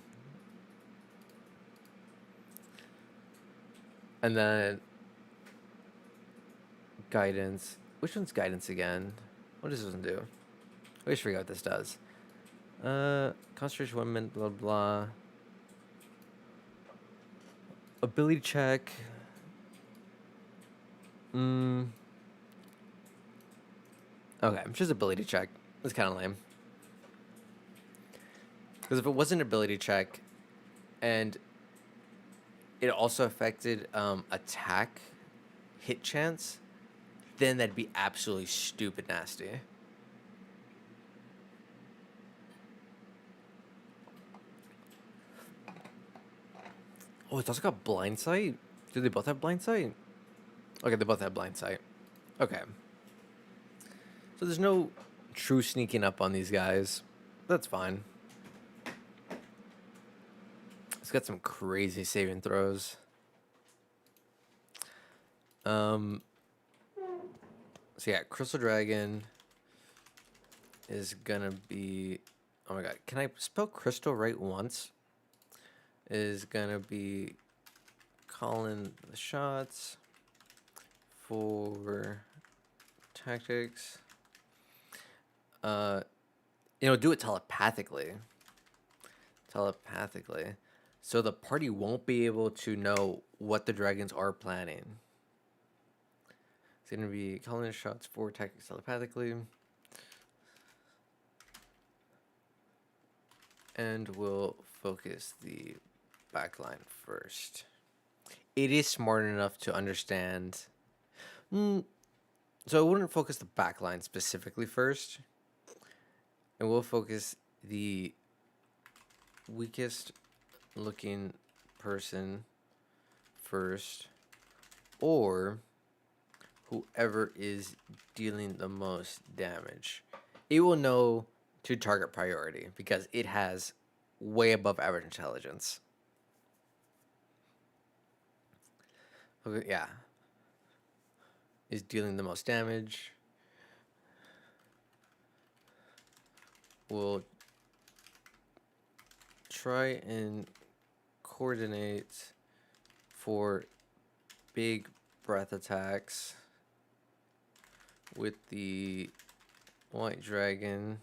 S1: And then guidance. Which one's guidance again? What does this one do? I always forget what this does. Concentration 1 minute, blah blah. Ability check. Okay, just ability check. That's kind of lame. Because if it was an ability check, and it also affected attack hit chance, then that'd be absolutely stupid nasty. Oh, it's also got blind sight? Do they both have blind sight? Okay, they both have blind sight. Okay. So there's no true sneaking up on these guys. That's fine. It's got some crazy saving throws. So yeah, Crystal Dragon is gonna be... Oh my god, can I spell crystal right once? Is gonna be calling the shots for tactics. Do it telepathically. So the party won't be able to know what the dragons are planning. It's gonna be calling the shots for tactics telepathically. And we'll focus the backline first. It is smart enough to understand. So I wouldn't focus the backline specifically first. And we'll focus the weakest looking person first. Or whoever is dealing the most damage. It will know to target priority because it has way above average intelligence. Okay, yeah. Is dealing the most damage. We'll try and coordinate for big breath attacks with the white dragon.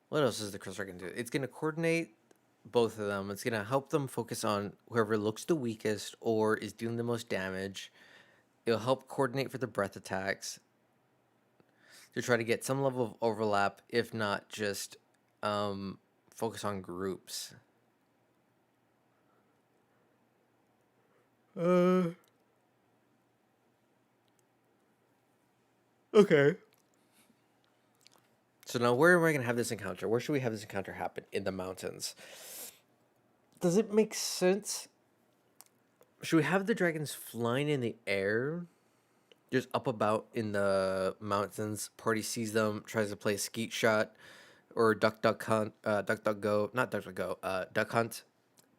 S1: What else is the crystal dragon do? It's going to coordinate both of them. It's going to help them focus on whoever looks the weakest or is doing the most damage. It'll help coordinate for the breath attacks to try to get some level of overlap, if not just focus on groups. Okay. So now where am I going to have this encounter? Where should we have this encounter happen? In the mountains. Does it make sense? Should we have the dragons flying in the air? Just up about in the mountains. Party sees them, tries to play a skeet shot or duck hunt, duck go, not duck go, duck hunt.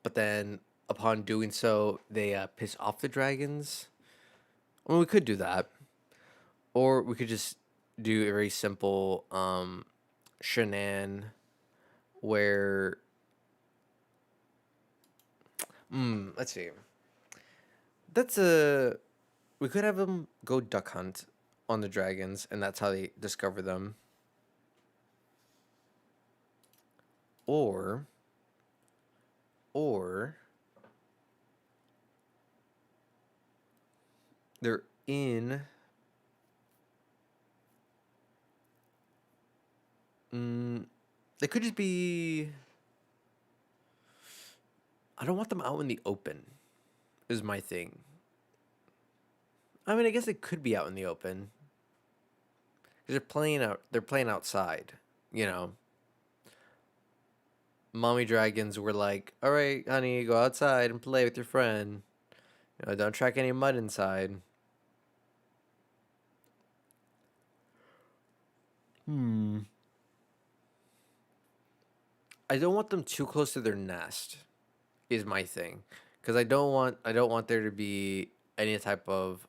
S1: But then upon doing so, they piss off the dragons. I mean, we could do that, or we could just do a very simple shenan where let's see. That's a we could have them go duck hunt on the dragons, and that's how they discover them. Or or they're in they could just be I don't want them out in the open is my thing. I mean, I guess they could be out in the open. 'Cause they're playing outside, you know. Mommy dragons were like, "All right, honey, go outside and play with your friend. You know, don't track any mud inside." Hmm. I don't want them too close to their nest. Is my thing, because I don't want there to be any type of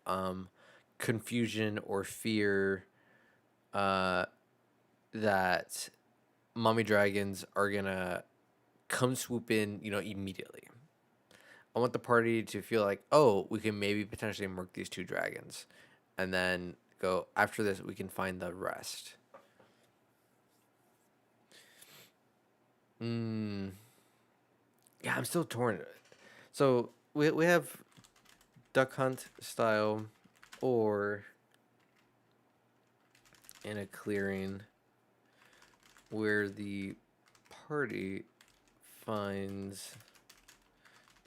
S1: confusion or fear uh, that mommy dragons are gonna come swoop in, you know, immediately. I want the party to feel like, oh, we can maybe potentially murk these two dragons, and then go after this. We can find the rest. Mm, yeah, I'm still torn. So we have duck hunt style, or in a clearing where the party finds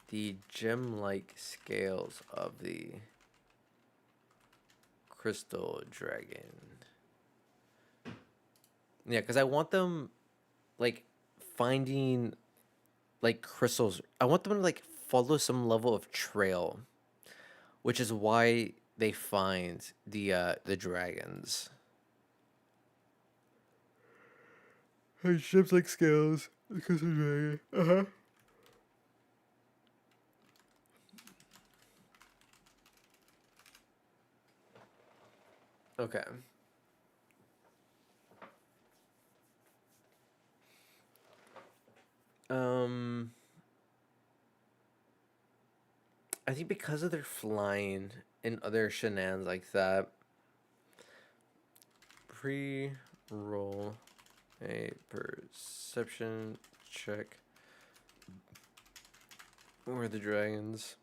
S1: the gem-like scales of the crystal dragon. Yeah, because I want them like finding like crystals. I want them to like follow some level of trail, which is why they find the dragons. Hey, ships like scales. Because of dragon. Uh-huh. Okay. Um I think because of their flying and other shenanigans like that, pre-roll a perception check for the dragons.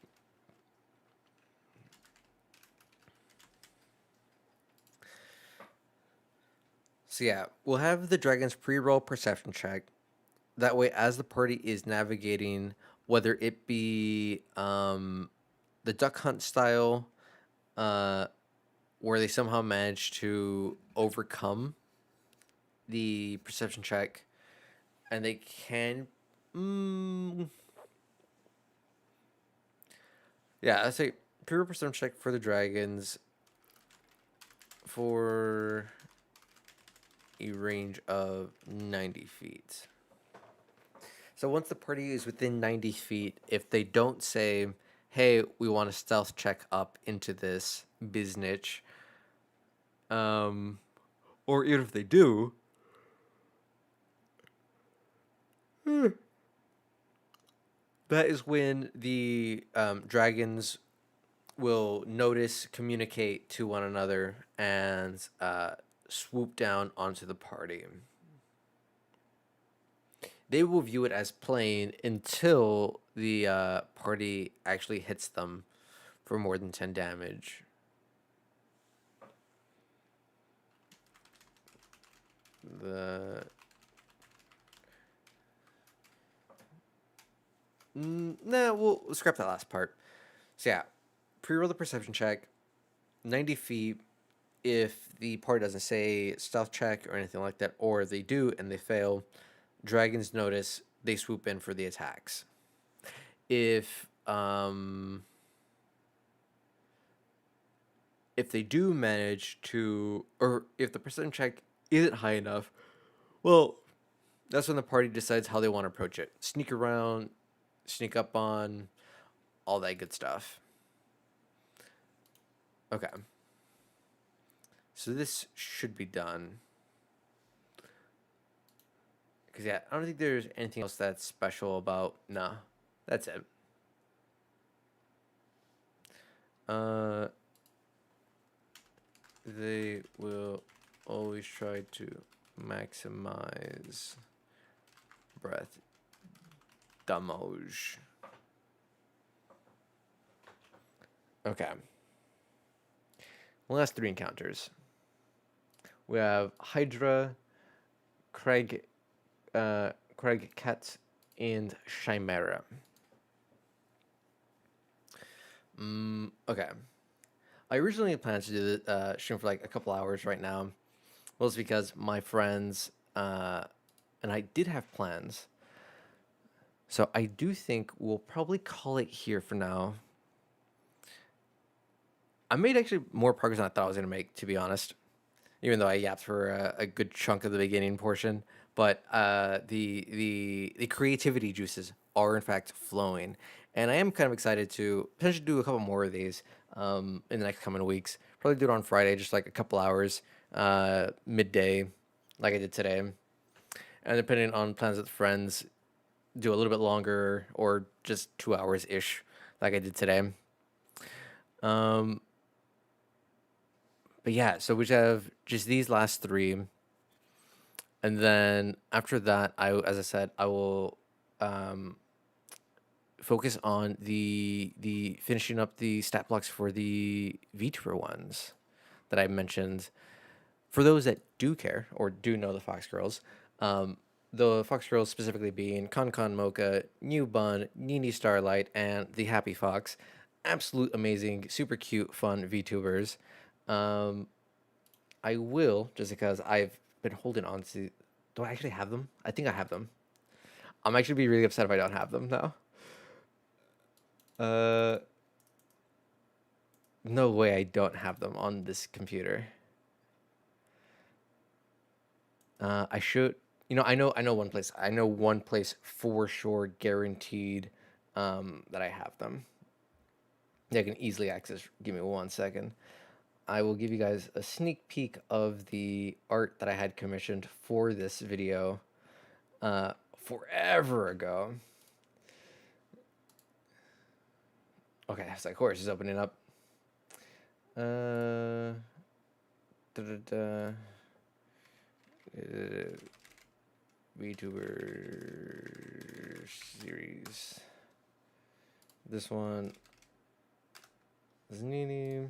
S1: So yeah, we'll have the dragons pre-roll perception check. That way, as the party is navigating, whether it be the duck hunt style, uh, where they somehow manage to overcome the perception check, and they can, mm, yeah, I say pure perception check for the dragons for a range of 90 feet. So once the party is within 90 feet, if they don't say, hey, we want to stealth check up into this biznitch, um, or even if they do, that is when the dragons will notice, communicate to one another, and swoop down onto the party. They will view it as playing until the party actually hits them for more than 10 damage. The Nah, we'll scrap that last part. So yeah, pre-roll the perception check, 90 feet. if the party doesn't say stealth check or anything like that, or they do and they fail, dragons notice, they swoop in for the attacks. If they do manage to, or if the perception check isn't high enough, well, that's when the party decides how they want to approach it. Sneak around, sneak up on, all that good stuff. Okay. So this should be done. Because, yeah, I don't think there's anything else that's special about... Nah, that's it. They will always try to maximize breath damage. Okay. Last 3 encounters. We have Hydra, Craig Cat, and Chimera. Okay. I originally planned to do the stream for like a couple hours right now. Well, it's because my friends and I did have plans. So I do think we'll probably call it here for now. I made actually more progress than I thought I was going to make, to be honest, even though I yapped for a good chunk of the beginning portion. But the creativity juices are in fact flowing, and I am kind of excited to potentially do a couple more of these in the next coming weeks. Probably do it on Friday, just like a couple hours, midday, like I did today, and depending on plans with friends, do a little bit longer or just 2 hours ish, like I did today. But yeah, so we have just these last 3, and then after that, as I said, I will focus on the finishing up the stat blocks for the VTuber ones that I mentioned. For those that do care or do know the Fox Girls, the Fox Girls specifically being Con Mocha, New Bun, Nini Starlight, and the Happy Fox. Absolute amazing, super cute, fun VTubers. I will, just because I've been holding on to. Do I actually have them? I think I have them. I'm actually be really upset if I don't have them now. Uh, no way I don't have them on this computer. I should. I know one place. I know one place for sure, guaranteed, that I have them. I can easily access. Give me 1 second. I will give you guys a sneak peek of the art that I had commissioned for this video forever ago. Okay, it's like horse is opening up. VTuber series. This one is Nini.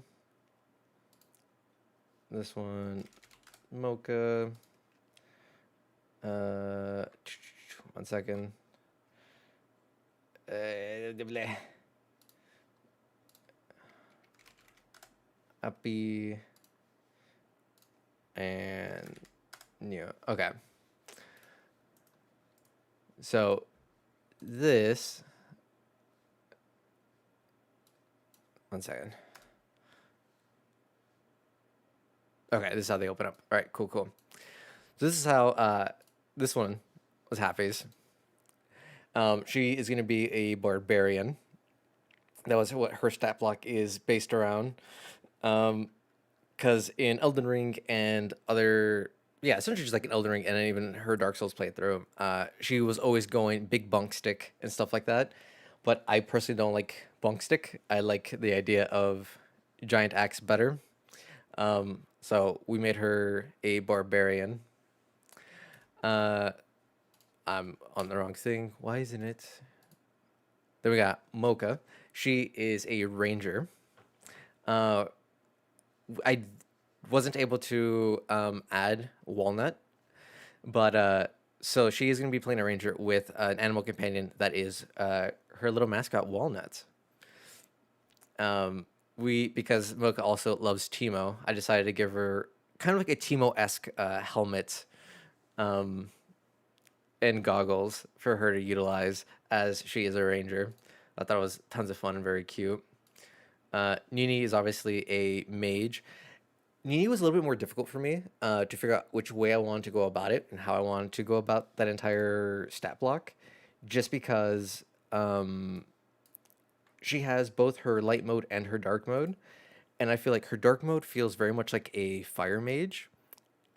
S1: This one, Mocha. 1 second. Happy and new. Okay. So this. 1 second. Okay, this is how they open up. All right, cool. So this is how this one was Happy's. She is going to be a barbarian. That was what her stat block is based around. Because in Elden Ring and essentially just like in Elden Ring and even her Dark Souls playthrough, she was always going big bunk stick and stuff like that. But I personally don't like bunk stick. I like the idea of giant axe better. So we made her a barbarian. I'm on the wrong thing. Why isn't it? Then we got Mocha. She is a ranger. I wasn't able to add Walnut, but so she is going to be playing a ranger with an animal companion that is her little mascot, Walnut. because Mocha also loves Timo, I decided to give her kind of like a Timo-esque helmet um, and goggles for her to utilize as she is a ranger. I thought it was tons of fun and very cute. Nini is obviously a mage. Nini was a little bit more difficult for me to figure out which way I wanted to go about it and how I wanted to go about that entire stat block, just because she has both her light mode and her dark mode, and I feel like her dark mode feels very much like a fire mage,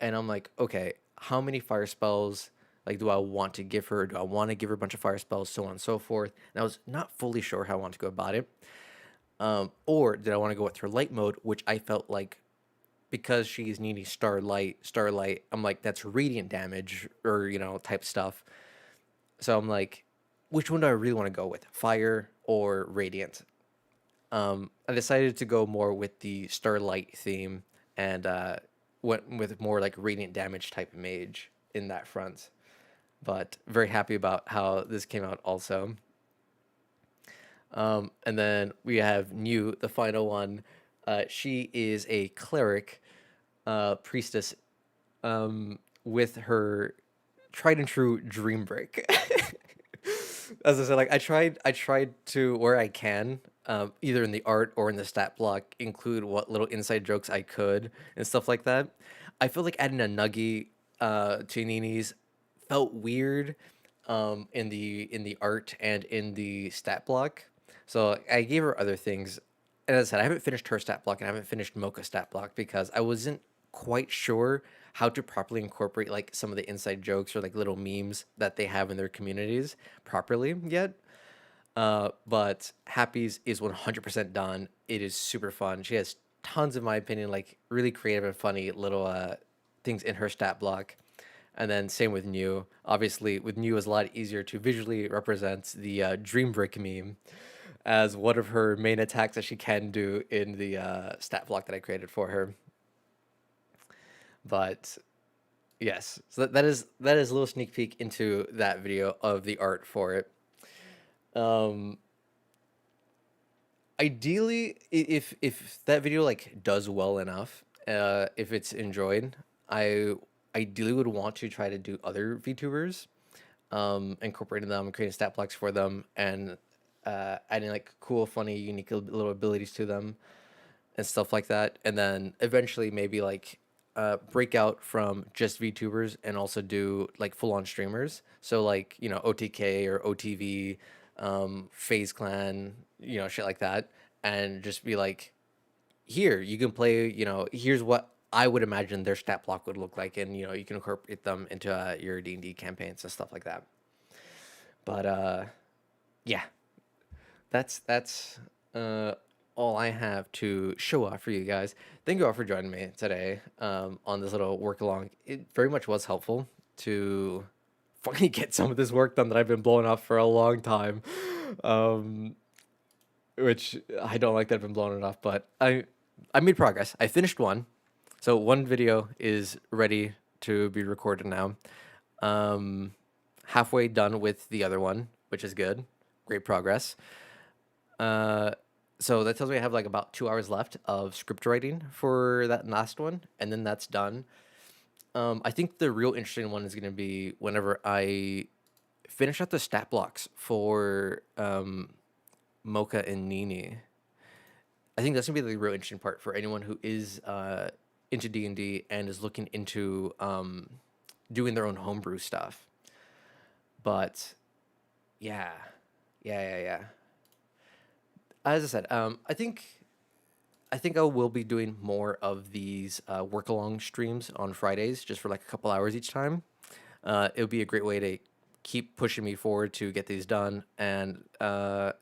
S1: and I'm like, okay, how many fire spells like do I want to give her? Do I want to give her a bunch of fire spells, so on and so forth? And I was not fully sure how I want to go about it. Or did I want to go with her light mode, which I felt like because she's needing starlight, I'm like, that's radiant damage or, type stuff. So I'm like, which one do I really want to go with? Fire or radiant? I decided to go more with the starlight theme and went with more like radiant damage type mage in that front. But very happy about how this came out also. And then we have New, the final one. She is a cleric priestess with her tried and true dream break. As I said, like I tried to where I can, either in the art or in the stat block, include what little inside jokes I could and stuff like that. I feel like adding a nuggy to Nini's felt weird in the art and in the stat block. So I gave her other things. And as I said, I haven't finished her stat block and I haven't finished Mocha's stat block because I wasn't quite sure how to properly incorporate like some of the inside jokes or like little memes that they have in their communities properly yet. But Happy's is 100% done. It is super fun. She has tons, in my opinion, like really creative and funny little things in her stat block. And then same with New. Obviously, with New, it's a lot easier to visually represent the Dream Brick meme as one of her main attacks that she can do in the stat block that I created for her. But yes, so that is a little sneak peek into that video of the art for it. Um, Ideally, if that video like does well enough, if it's enjoyed, I ideally would want to try to do other VTubers, incorporating them, creating stat blocks for them, and adding like cool, funny, unique little abilities to them and stuff like that. And then eventually maybe like break out from just VTubers and also do like full on streamers. So like, OTK or OTV, FaZe Clan, shit like that. And just be like, here, you can play, here's what I would imagine their stat block would look like. And, you can incorporate them into your D&D campaigns and stuff like that. But yeah, that's all I have to show off for you guys. Thank you all for joining me today on this little work along. It very much was helpful to finally get some of this work done that I've been blowing off for a long time. Um, which I don't like that I've been blowing it off, but I made progress. I finished one. So one video is ready to be recorded now. Halfway done with the other one, which is good. Great progress. So that tells me I have like about 2 hours left of script writing for that last one, and then that's done. I think the real interesting one is going to be whenever I finish out the stat blocks for Mocha and Nini. I think that's gonna be the real interesting part for anyone who is into D&D and is looking into doing their own homebrew stuff. But yeah, yeah. As I said, I think I will be doing more of these work along streams on Fridays, just for like a couple hours each time. It would be a great way to keep pushing me forward to get these done, and I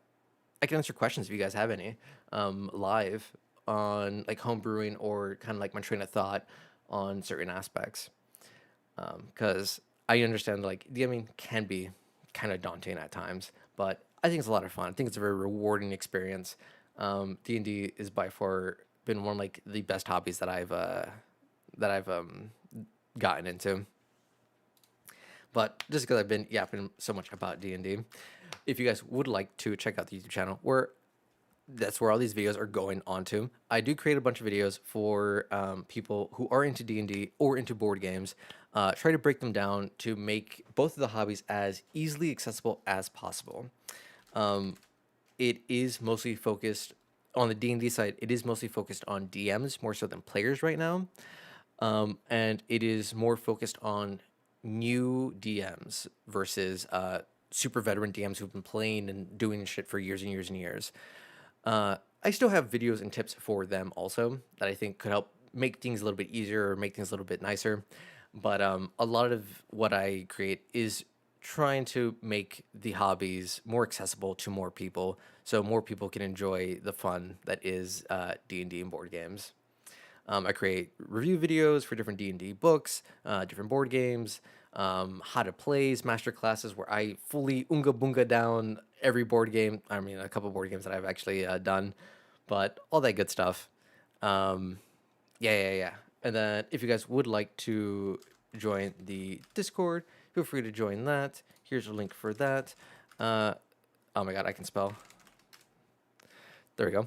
S1: can answer questions if you guys have any live on like home brewing or kind of like my train of thought on certain aspects. Because I understand like DMing can be kind of daunting at times, but I think it's a lot of fun. I think it's a very rewarding experience. D&D is by far been one of like the best hobbies that I've gotten into. But just because I've been yapping so much about D&D, if you guys would like to check out the YouTube channel, where that's where all these videos are going onto. I do create a bunch of videos for people who are into D&D or into board games. Try to break them down to make both of the hobbies as easily accessible as possible. It is mostly focused on the D&D side. It is mostly focused on DMs more so than players right now. And it is more focused on new DMs versus super veteran DMs who've been playing and doing shit for years and years and years. I still have videos and tips for them also that I think could help make things a little bit easier or make things a little bit nicer. But a lot of what I create is trying to make the hobbies more accessible to more people, so more people can enjoy the fun that is D&D and board games. I create review videos for different D&D books, different board games, how to plays, master classes where I fully unga bunga down every board game. I mean, a couple board games that I've actually done, but all that good stuff. Um, yeah. And then if you guys would like to join the Discord, feel free to join that. Here's a link for that. Oh my god, I can spell. There we go.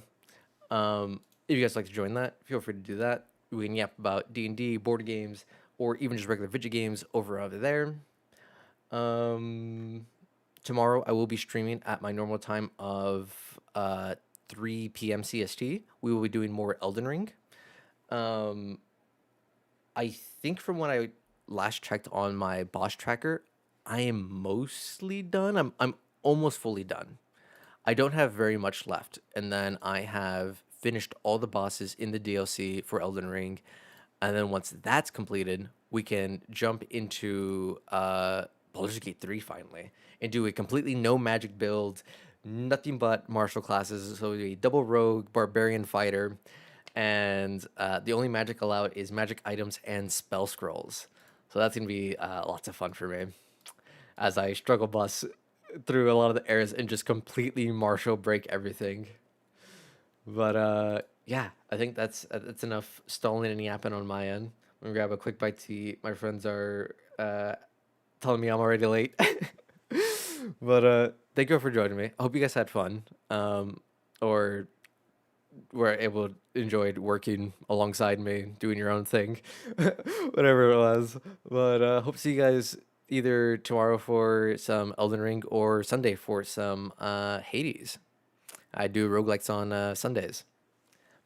S1: If you guys like to join that, feel free to do that. We can yap about D&D, board games, or even just regular video games over there. Um, Tomorrow I will be streaming at my normal time of 3 p.m. CST. We will be doing more Elden Ring. Um, I think from when I last checked on my boss tracker, I am mostly done. I'm almost fully done. I don't have very much left, and then I have finished all the bosses in the DLC for Elden Ring, and then once that's completed, we can jump into Baldur's Gate 3 finally and do a completely no magic build, nothing but martial classes. So a double rogue barbarian fighter, and the only magic allowed is magic items and spell scrolls. So that's gonna be lots of fun for me as I struggle bus through a lot of the areas and just completely martial break everything. But yeah, I think that's enough stalling and yapping on my end. I'm gonna grab a quick bite to eat. My friends are telling me I'm already late. But thank you for joining me. I hope you guys had fun. Or were able to enjoyed working alongside me, doing your own thing, whatever it was. But hope to see you guys either tomorrow for some Elden Ring or Sunday for some Hades. I do roguelikes on Sundays.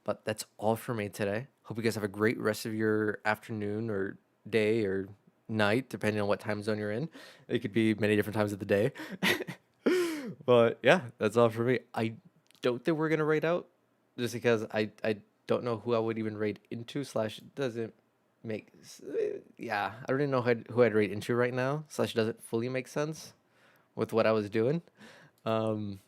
S1: But that's all for me today. Hope you guys have a great rest of your afternoon or day or night, depending on what time zone you're in. It could be many different times of the day. But yeah, that's all for me. I don't think we're gonna rate out just because I don't know who I would even rate into slash doesn't make yeah, I don't even know who I'd rate into right now slash doesn't fully make sense with what I was doing. Um,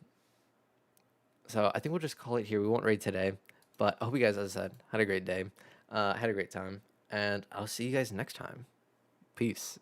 S1: so I think we'll just call it here. We won't rate today, but I hope you guys, as I said, had a great day, had a great time, and I'll see you guys next time. Peace.